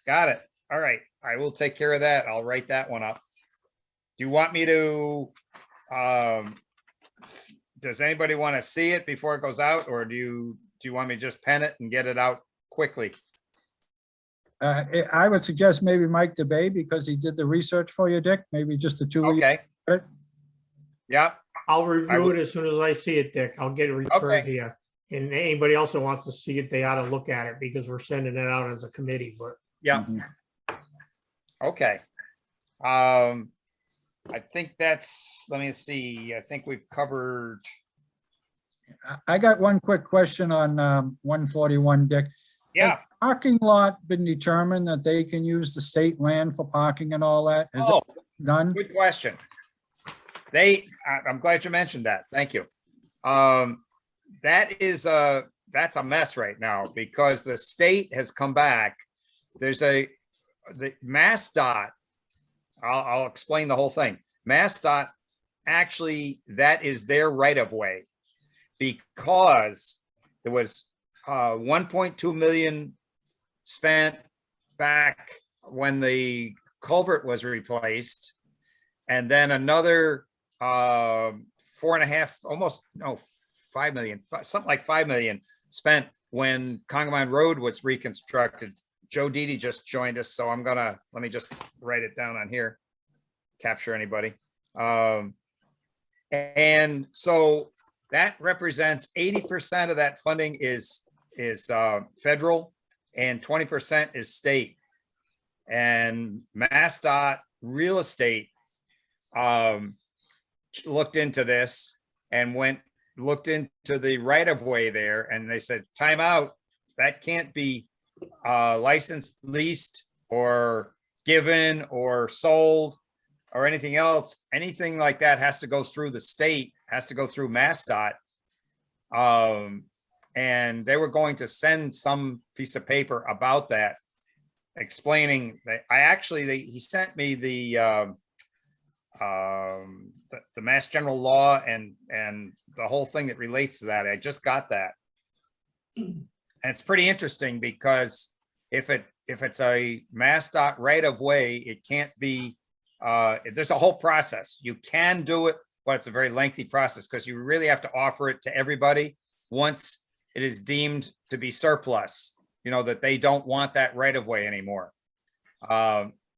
Got it. All right, I will take care of that. I'll write that one up. Do you want me to, does anybody want to see it before it goes out, or do you want me to just pen it and get it out quickly? I would suggest maybe Mike DeBay because he did the research for you, Dick. Maybe just the two of you. Okay. Yeah, I'll I review would- it as soon as I see it, Dick. I'll get it returned Okay. to you. And anybody else that wants to see it, they ought to look at it because we're sending it out as a committee, but yeah, Mhm. okay. I think that's, let me see, I think we've covered, I got one quick question on 141, Dick. yeah. Parking lot been determined that they can use the state land for parking and all that? Is it Oh, done? good question. I'm glad you mentioned that. Thank you. That's a mess right now because the state has come back. There's the MassDOT. I'll explain the whole thing. MassDOT, actually, that is their right of way because there was 1.2 million spent back when the culvert was replaced. And then another 4.5, almost, no, 5 million, something like 5 million spent when Congamon Road was reconstructed. Joe Didi just joined us, so let me just write it down on here, capture anybody. And so that represents 80% of that funding is federal and 20% is state. And MassDOT Real Estate looked into this and looked into the right of way there, and they said, time out, that can't be licensed, leased, or given, or sold, or anything else. Anything like that has to go through the state, has to go through MassDOT. And they were going to send some piece of paper about that, explaining that he sent me the Mass General Law and the whole thing that relates to that. I just got that. And it's pretty interesting because if it's a MassDOT right of way, it can't be, there's a whole process. You can do it, but it's a very lengthy process because you really have to offer it to everybody once it is deemed to be surplus, that they don't want that right of way anymore.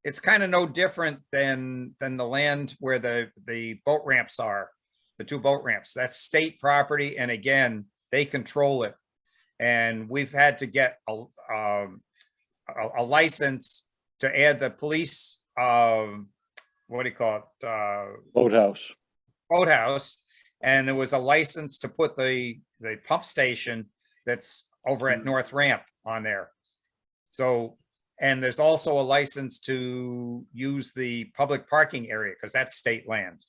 It's kind of no different than the land where the boat ramps are, the 2 boat ramps. That's state property, and again, they control it. And we've had to get a license to add the police, what do you call it? Boathouse. Boathouse. And there was a license to put the pump station that's over at North Ramp on there. So, and there's also a license to use the public parking area because that's state land.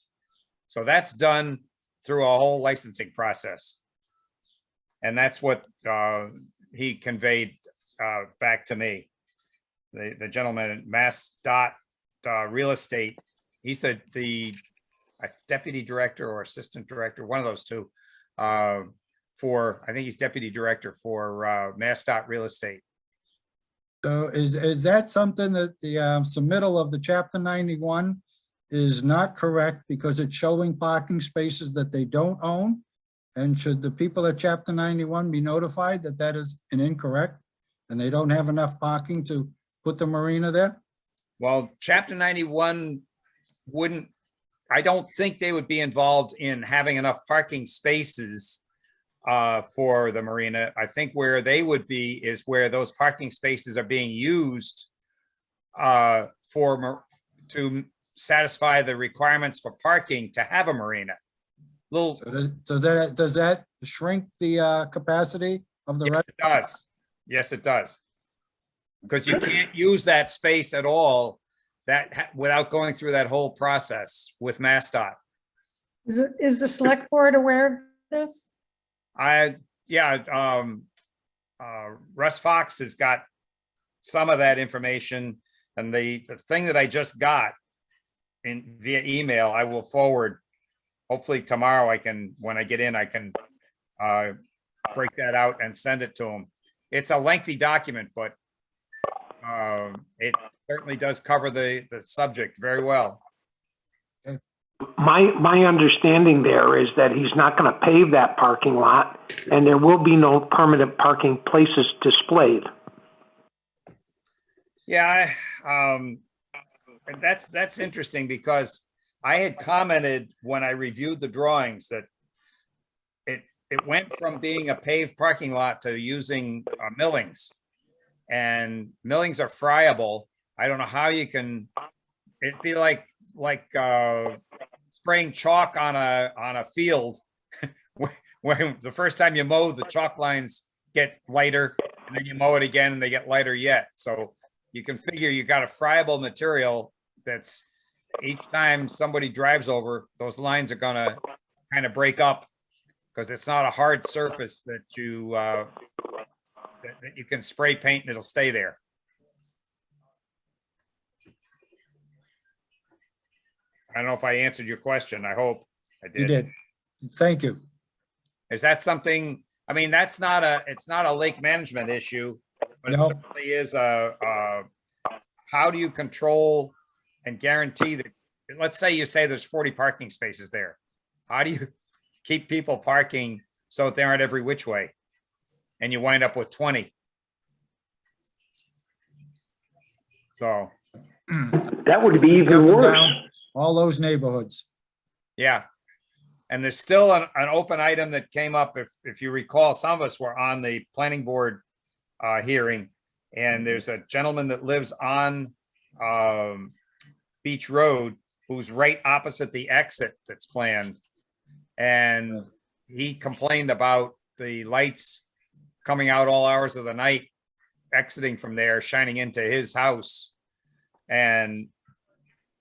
So that's done through a whole licensing process. And that's what he conveyed back to me. The gentleman at Mass Dot Real Estate, he's the deputy director or assistant director, one of those two, I think he's deputy director for Mass Dot Real Estate. So is that something that the submittal of the chapter 91 is not correct because it's showing parking spaces that they don't own? And should the people at chapter 91 be notified that that is an incorrect and they don't have enough parking to put the marina there? Well, chapter 91 wouldn't, I don't think they would be involved in having enough parking spaces for the marina. I think where they would be is where those parking spaces are being used to satisfy the requirements for parking to have a marina. So does that shrink the capacity of the Yes, rest? it does. Yes, it does. Because you can't use that space at all without going through that whole process with MassDOT. Is the select board aware of this? Russ Fox has got some of that information, and the thing that I just got via email, I will forward. Hopefully tomorrow when I get in, I can break that out and send it to him. It's a lengthy document, but it certainly does cover the subject very well. My understanding there is that he's not going to pave that parking lot, and there will be no permanent parking places displayed. Yeah, that's interesting because I had commented when I reviewed the drawings that it went from being a paved parking lot to using millings, and millings are friable. I don't know how you can. It'd be like spraying chalk on a field where the first time you mow, the chalk lines get lighter, and then you mow it again and they get lighter yet. So you can figure you got a friable material that's each time somebody drives over, those lines are gonna kind of break up because it's not a hard surface that you can spray paint and it'll stay there. I don't know if I answered your question. I hope I did. You did. Thank you. Is that something, I mean, it's not a lake management issue, but it No. certainly is how do you control and guarantee that, let's say you say there's 40 parking spaces there. How do you keep people parking so that they aren't every which way? And you wind up with 20. So. That would be Up even and worse. down, all those neighborhoods. Yeah. And there's still an open item that came up. If you recall, some of us were on the planning board hearing, and there's a gentleman that lives on Beach Road who's right opposite the exit that's planned. And he complained about the lights coming out all hours of the night, exiting from there, shining into his house. And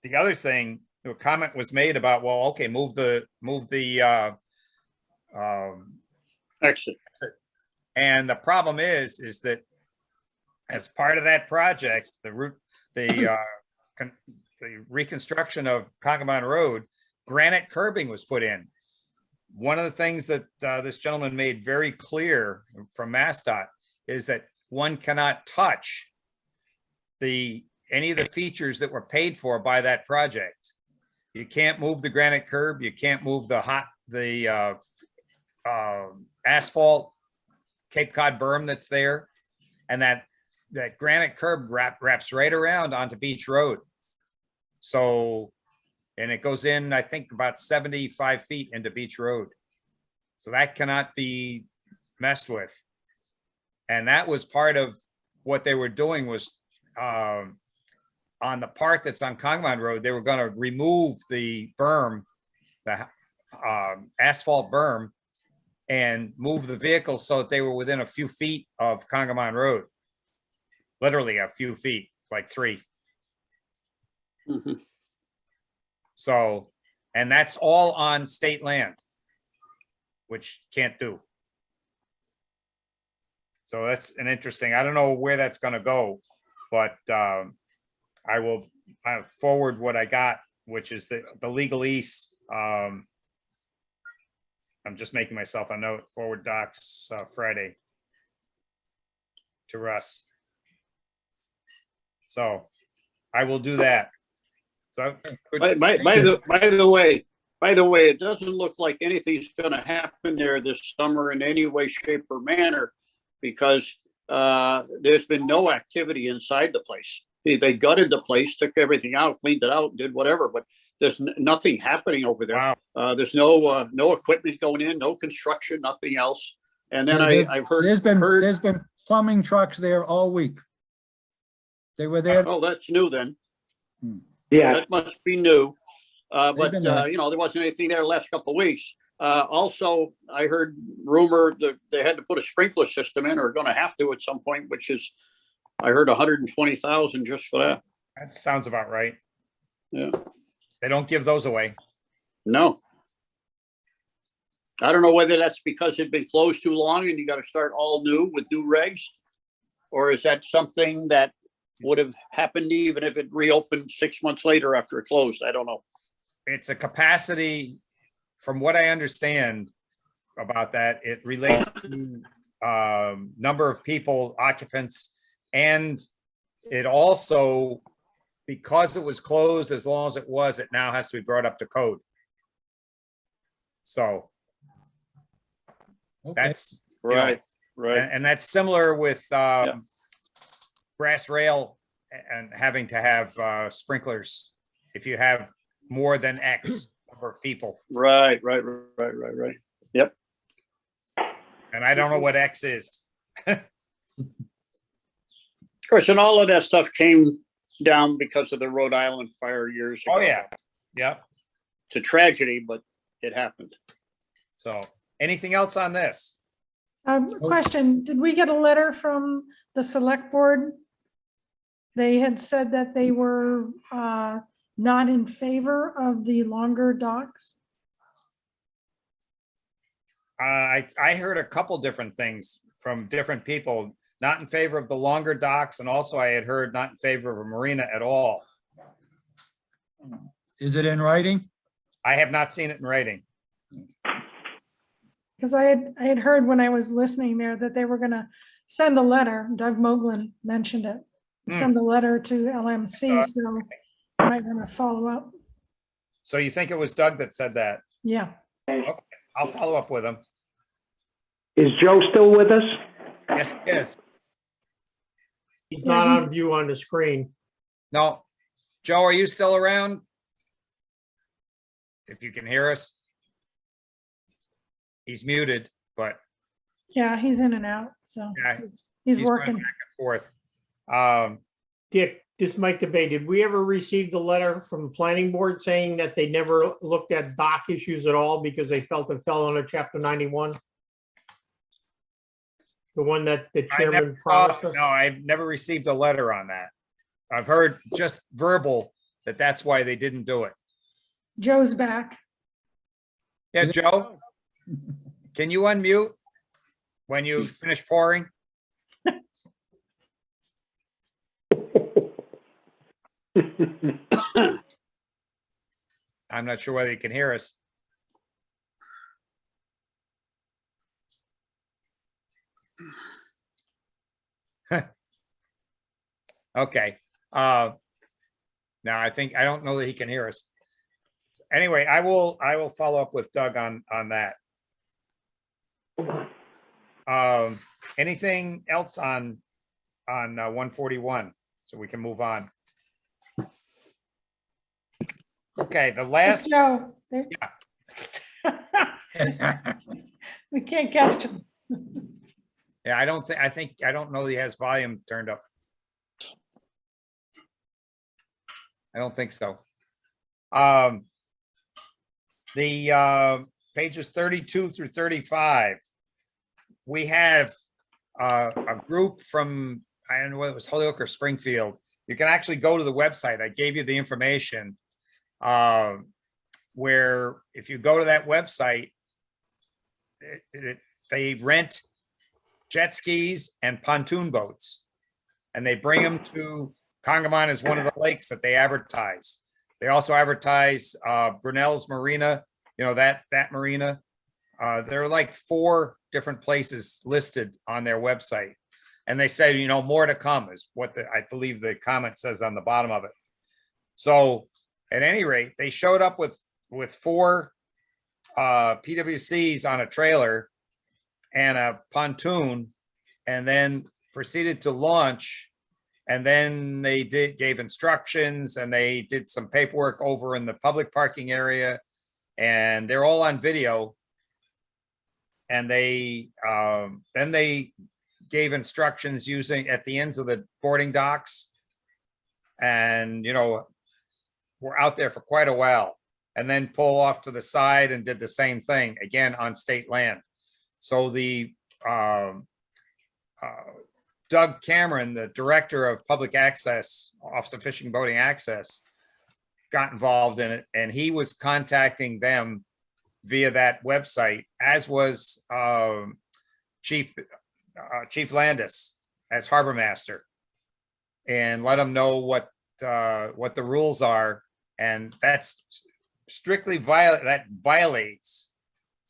the other thing, a comment was made about, well, okay, move the Exit. and the problem is that as part of that project, the reconstruction of Congamon Road, granite curbing was put in. One of the things that this gentleman made very clear from MassDOT is that one cannot touch any of the features that were paid for by that project. You can't move the granite curb. You can't move the asphalt Cape Cod berm that's there. And that granite curb wraps right around onto Beach Road. So, and it goes in, I think, about 75 feet into Beach Road. So that cannot be messed with. And that was part of what they were doing was on the part that's on Congamon Road, they were gonna remove the berm, the asphalt berm, and move the vehicles so that they were within a few feet of Congamon Road. Literally a few feet, like 3. Mhm. So, and that's all on state land, which can't do. So that's an interesting, I don't know where that's gonna go, but I will forward what I got, which is the legalese. I'm just making myself a note, forward docs Friday to Russ. So I will do that. So By the way, it doesn't look like anything's gonna happen there this summer in any way, shape, or manner, because there's been no activity inside the place. They gutted the place, took everything out, cleaned it out, did whatever, but there's nothing happening over there. wow. There's no equipment going in, no construction, nothing else. And then I've heard. There's been plumbing trucks there all week. They were there. Oh, that's new then. Yeah, That must be new. But, been there. there wasn't anything there the last couple of weeks. Also, I heard rumor that they had to put a sprinkler system in, or gonna have to at some point, which is, I heard 120,000 just for that. That sounds about right. Yeah. They don't give those away. No. I don't know whether that's because it'd been closed too long and you gotta start all new with new regs. Or is that something that would have happened even if it reopened 6 months later after it closed? I don't know. It's a capacity, from what I understand about that, it relates to number of people, occupants, and it also, because it was closed as long as it was, it now has to be brought up to code. So Okay. that's, you know, Right. and that's similar with grass rail and having to have sprinklers if you have more than X number of people. Right. Yep. And I don't know what X is. Of course, and all of that stuff came down because of the Rhode Island fire years ago. Oh, yeah. Yep. It's a tragedy, but it happened. So anything else on this? Question, did we get a letter from the select board? They had said that they were not in favor of the longer docks. I heard a couple different things from different people, not in favor of the longer docks, and also I had heard not in favor of a marina at all. Is it in writing? I have not seen it in writing. Because I had heard when I was listening there that they were gonna send a letter, Doug Moglen mentioned it. Send a letter to LMC, so I might wanna follow up. So you think it was Doug that said that? Yeah. Okay, I'll follow up with him. is Joe still with us? Yes, he is. He's not on view on the screen. No. Joe, are you still around? If you can hear us. He's muted, but Yeah, he's in and out, so yeah, he's going working. back and forth. Dick, this Mike DeBay, did we ever receive the letter from the planning board saying that they never looked at dock issues at all because they felt it fell under chapter 91? The one that the I never chairman promised us? no, I've never received a letter on that. I've heard just verbal that that's why they didn't do it. Joe's back. Yeah, Joe, can you unmute when you finish pouring? I'm not sure whether you can hear us. Okay. Now I don't know that he can hear us. Anyway, I will follow up with Doug on that. Anything else on 141? So we can move on. Okay, the last, Joe. We can't catch him. yeah, I don't know that he has volume turned up. I don't think so. The pages 32 through 35, we have a group from, I don't know whether it was Holyoke or Springfield. You can actually go to the website. I gave you the information. Where if you go to that website, they rent jet skis and pontoon boats, and they bring them to Congamon is one of the lakes that they advertise. They also advertise Brunel's Marina, that marina. There are like 4 different places listed on their website. And they say, more to come is what I believe the comment says on the bottom of it. So at any rate, they showed up with 4 PWCs on a trailer and a pontoon, and then proceeded to launch. And then they gave instructions, and they did some paperwork over in the public parking area, and they're all on video. And they then they gave instructions using at the ends of the boarding docks, and we're out there for quite a while, and then pull off to the side and did the same thing again on state land. So the Doug Cameron, the director of public access, Office of Fishing and Boating Access, got involved in it, and he was contacting them via that website, as was Chief Landis as harbor master, and let them know what the rules are. And that's strictly violates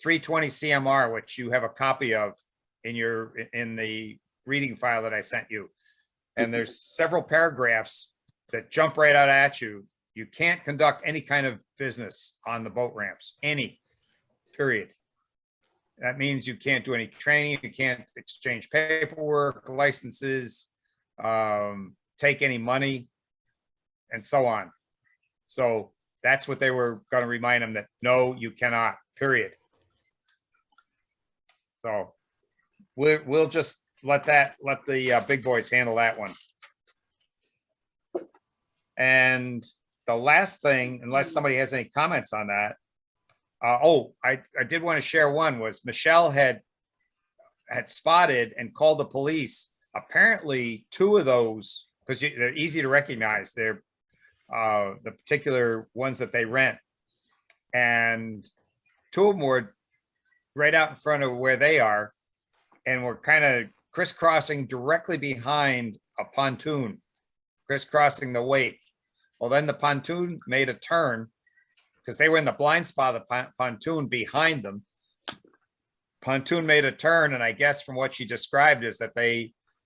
320 CMR, which you have a copy of in the reading file that I sent you. And there's several paragraphs that jump right out at you. You can't conduct any kind of business on the boat ramps, period. That means you can't do any training, you can't exchange paperwork, licenses, take any money, and so on. So that's what they were going to remind them, that no, you cannot, period. So we'll just let the big boys handle that one. And the last thing, unless somebody has any comments on that, I did want to share one, was Michelle had spotted and called the police. Apparently 2 of those, because they're easy to recognize, they're the particular ones that they rent, and 2 of them were right out in front of where they are, and were kind of crisscrossing directly behind a pontoon, crisscrossing the wake. Well, then the pontoon made a turn, because they were in the blind spot of the pontoon behind them. Pontoon made a turn, and I guess from what she described is that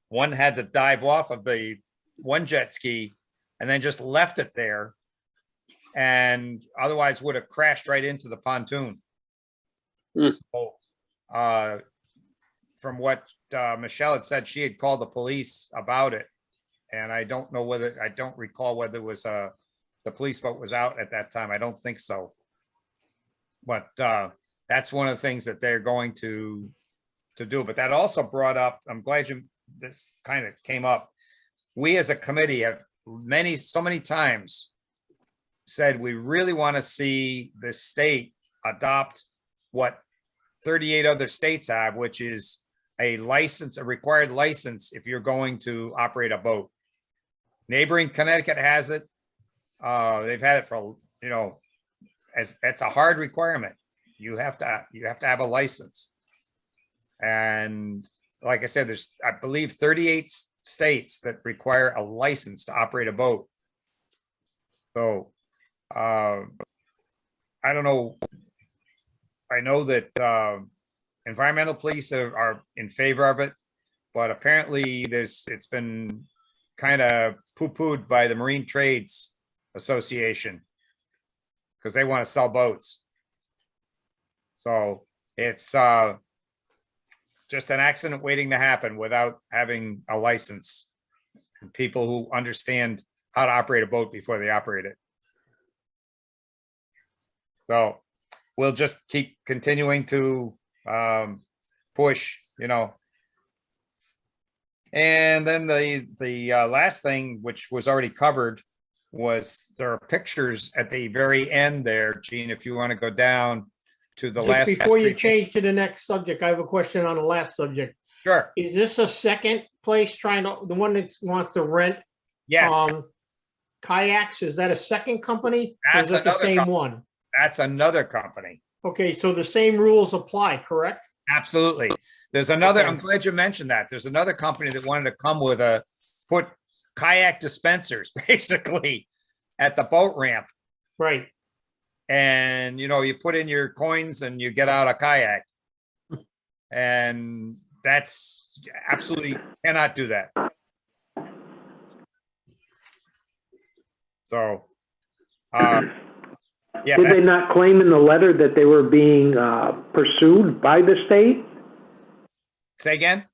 one had to dive off of the one jet ski and then just left it there, and otherwise would have crashed right into the pontoon. So, from what Michelle had said, she had called the police about it, and I don't recall whether it was the police boat was out at that time. I don't think so. But that's one of the things that they're going to do. But that also brought up, I'm glad this kind of came up. We as a committee have so many times said we really want to see the state adopt what 38 other states have, which is a required license if you're going to operate a boat. Neighboring Connecticut has it. They've had it for, it's a hard requirement. You have to have a license. And like I said, there's, I believe, 38 states that require a license to operate a boat. So I don't know. I know that environmental police are in favor of it, but apparently it's been kind of poo-pooed by the Marine Trades Association because they want to sell boats. So it's just an accident waiting to happen without having a license, and people who understand how to operate a boat before they operate it. So we'll just keep continuing to push, And then the last thing, which was already covered, was there are pictures at the very end there, Gene, if you want to go down to the Just last. before you change to the next subject, I have a question on the last subject. Sure, Is this a second place the one that wants to rent yes, kayaks? Is that a second company? Or is That's it the another same company. one? that's another company. Okay, so the same rules apply, correct? Absolutely. There's another, Okay. I'm glad you mentioned that. There's another company that wanted to come with put kayak dispensers basically at the boat ramp. Right. And, you put in your coins and you get out a kayak. And that's absolutely cannot do that. So, yeah, Did they not claim in the letter that they were being pursued by the state? say again?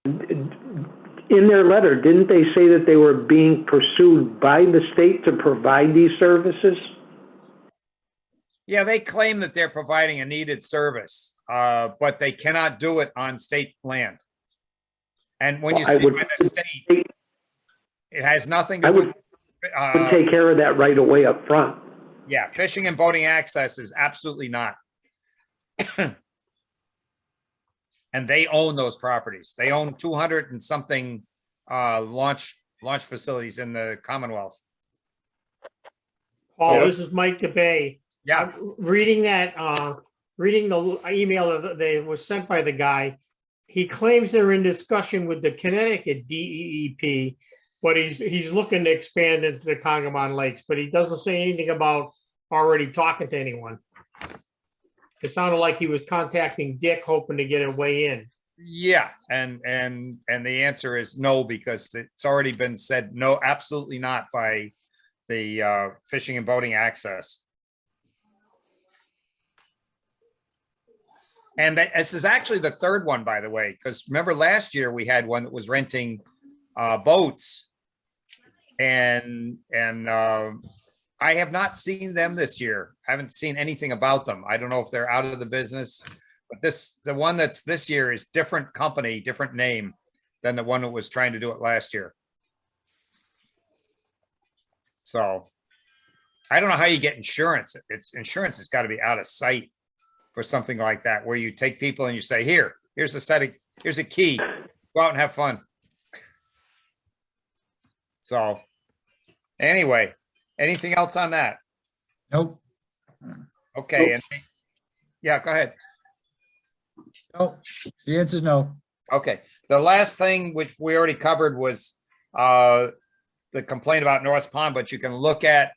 In their letter, didn't they say that they were being pursued by the state to provide these services? Yeah, they claim that they're providing a needed service, but they cannot do it on state land. And when you Well, I say would- by the state, it has nothing I to would, do. would take care of that right away up front. Yeah, fishing and boating access is absolutely not. And they own those properties. They own 200 and something launch facilities in the Commonwealth. Paul, So- this is Mike DeBay. Yeah, Reading reading the email that was sent by the guy, he claims they're in discussion with the Connecticut DEEP, but he's looking to expand into the Congamon Lakes, but he doesn't say anything about already talking to anyone. It sounded like he was contacting Dick, hoping to get a way in. yeah, and the answer is no, because it's already been said, no, absolutely not by the fishing and boating access. And this is actually the third one, by the way, because remember last year we had one that was renting boats. And I have not seen them this year. I haven't seen anything about them. I don't know if they're out of the business, but the one that's this year is different company, different name than the one that was trying to do it last year. So I don't know how you get insurance. Insurance has got to be out of sight for something like that, where you take people and you say, here's a key, go out and have fun. So anyway, anything else on that? Nope. Okay. And yeah, go ahead. No, the answer is no. Okay. The last thing which we already covered was the complaint about North Pond, but you can look at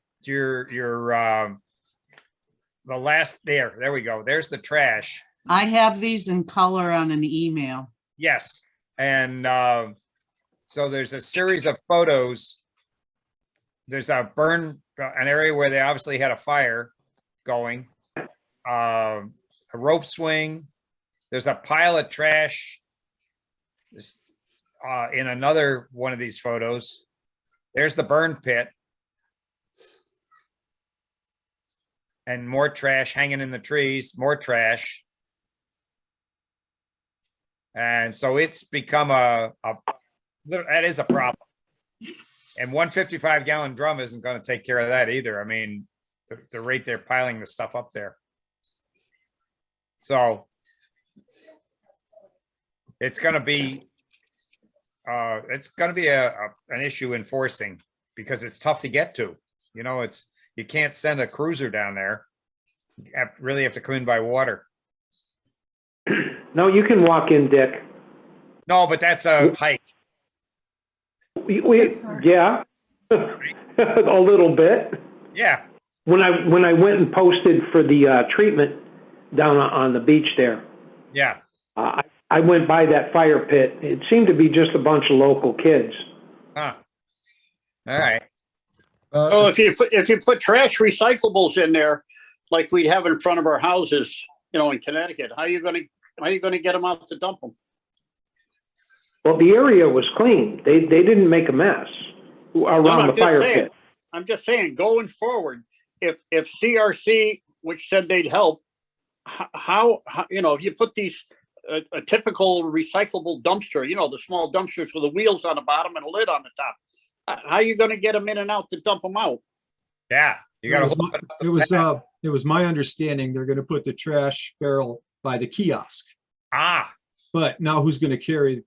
the last there we go. There's the trash. I have these in color on an email. Yes. And so there's a series of photos. There's an area where they obviously had a fire going, a rope swing. There's a pile of trash in another one of these photos. There's the burn pit. And more trash hanging in the trees, more trash. And so it's become that is a problem. And 155-gallon drum isn't going to take care of that either. I mean, the rate they're piling the stuff up there. So it's going to be an issue enforcing, because it's tough to get to. You can't send a cruiser down there. You really have to come in by water. No, you can walk in, Dick. No, but that's a hike. Yeah, a little bit. Yeah. When I went and posted for the treatment down on the beach there, Yeah. I went by that fire pit. It seemed to be just a bunch of local kids. Huh. All right. Oh, if you put trash recyclables in there, like we'd have in front of our houses, in Connecticut, how are you going to get them out to dump them? Well, the area was clean. They didn't make a mess around the fire pit. I'm just saying, going forward, if CRC, which said they'd help, how if you put these a typical recyclable dumpster, the small dumpsters with the wheels on the bottom and a lid on the top, How you gonna get them in and out to dump them out? Yeah, you gotta. open up the back. It was my understanding they're gonna put the trash barrel by the kiosk. Ah, But now who's gonna carry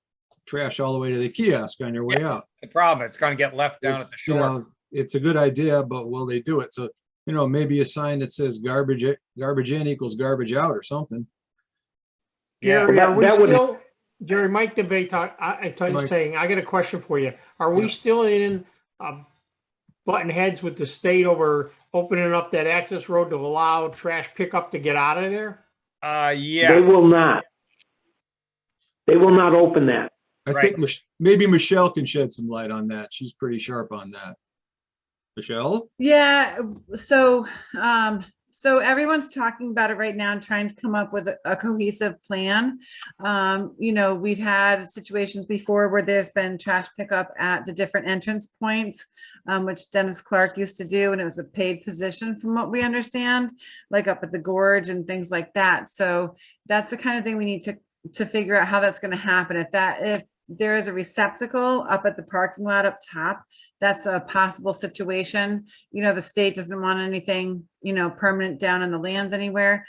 trash all the way to the kiosk on your way out? the problem, it's gonna get left down at the It's, you shore. know, it's a good idea, but will they do it? So, maybe a sign that says garbage in equals garbage out or something. Yeah, Jerry, are we that would- still, Jerry, Mike DeBay, I thought you Mike. saying, I got a question for you. Are we Yeah. still in button heads with the state over opening up that access road to allow trash pickup to get out of there? They yeah, will not. They will not open that. I Right. think maybe Michelle can shed some light on that. She's pretty sharp on that. Michelle? Yeah, so everyone's talking about it right now and trying to come up with a cohesive plan. We've had situations before where there's been trash pickup at the different entrance points, which Dennis Clark used to do, and it was a paid position from what we understand, like up at the gorge and things like that. So that's the kind of thing we need to figure out how that's going to happen. If there is a receptacle up at the parking lot up top, that's a possible situation. The state doesn't want anything, permanent down in the lands anywhere.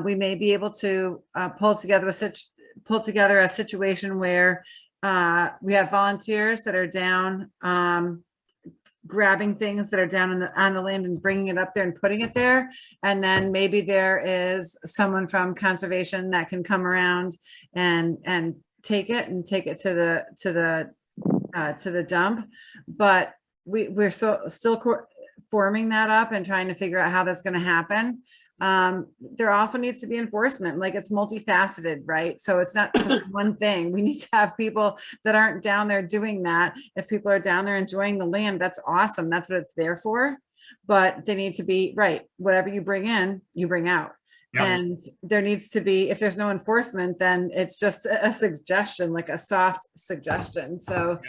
We may be able to pull together a situation where we have volunteers that are down grabbing things that are down on the land and bringing it up there and putting it there. And then maybe there is someone from conservation that can come around and take it to the dump. But we're still forming that up and trying to figure out how that's going to happen. There also needs to be enforcement, like it's multifaceted, right? So it's not just one thing. We need to have people that aren't down there doing that. If people are down there enjoying the land, that's awesome. That's what it's there for. But they need to be, right, whatever you bring in, you bring out. Yeah. And there needs to be, if there's no enforcement, then it's just a suggestion, like a soft suggestion. So,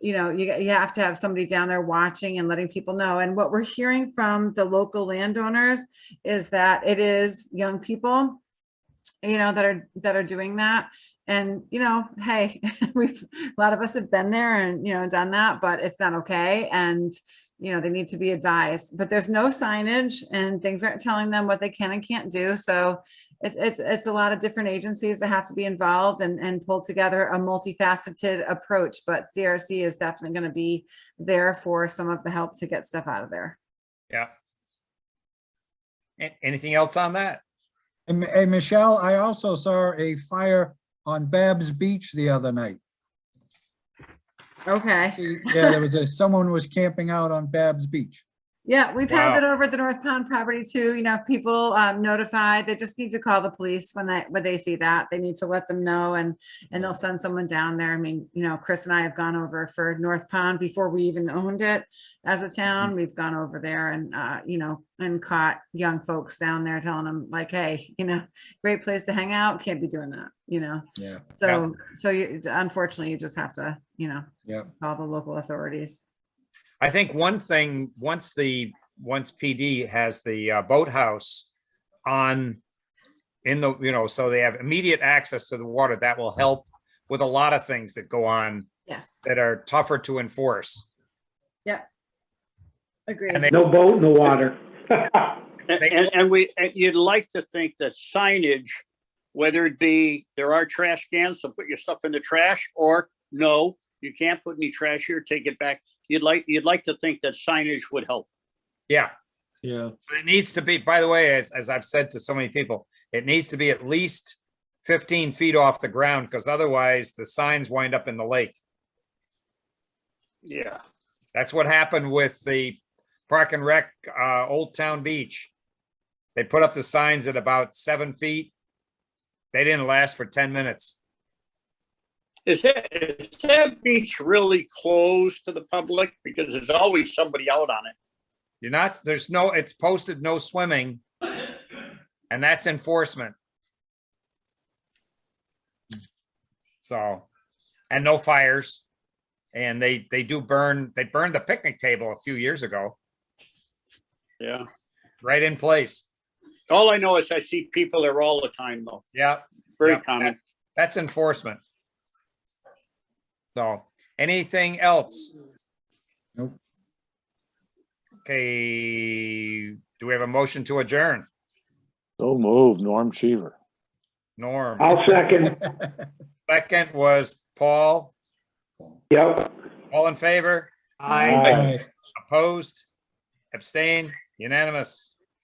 you have to have somebody down there watching and letting people know. And what we're hearing from the local landowners is that it is young people, that are doing that. And, hey, a lot of us have been there and, done that, but it's not okay. And, they need to be advised, but there's no signage and things aren't telling them what they can and can't do. So it's a lot of different agencies that have to be involved and pull together a multifaceted approach, but CRC is definitely going to be there for some of the help to get stuff out of there. yeah. Anything else on that? And Michelle, I also saw a fire on Babs Beach the other night. Okay. Yeah, someone was camping out on Babs Beach. Yeah, we've Wow. had it over at the North Pond property too. If people notify, they just need to call the police when they see that. They need to let them know and they'll send someone down there. I mean, Chris and I have gone over for North Pond before we even owned it as a town. We've gone over there and, and caught young folks down there telling them like, hey, great place to hang out. Can't be doing that, Yeah, So unfortunately you just have to, yeah. call the local authorities. I think one thing, once PD has the boathouse on so they have immediate access to the water, that will help with a lot of things that go on Yes. that are tougher to enforce. Yeah. Agreed. And they- No boat, no water. And you'd like to think that signage, whether it be there are trash cans, so put your stuff in the trash, or no, you can't put any trash here, take it back. You'd like to think that signage would help. Yeah, Yeah. it needs to be, by the way, as I've said to so many people, it needs to be at least 15 feet off the ground, because otherwise the signs wind up in the lake. Yeah. That's what happened with the Park and Rec, Old Town Beach. They put up the signs at about 7 feet. They didn't last for 10 minutes. Is that beach really closed to the public? Because there's always somebody out on it. It's posted no swimming. And that's enforcement. So, and no fires. And they burned the picnic table a few years ago, Yeah. right in place. All I know is I see people there all the time though. Yeah. Very Yeah, common. That's enforcement. So, anything else? Nope. Okay, do we have a motion to adjourn? So moved, Norm Cheever. Norm, I'll second. second was Paul. Yep. All in favor? I. Aye. Opposed? Abstain? Unanimous?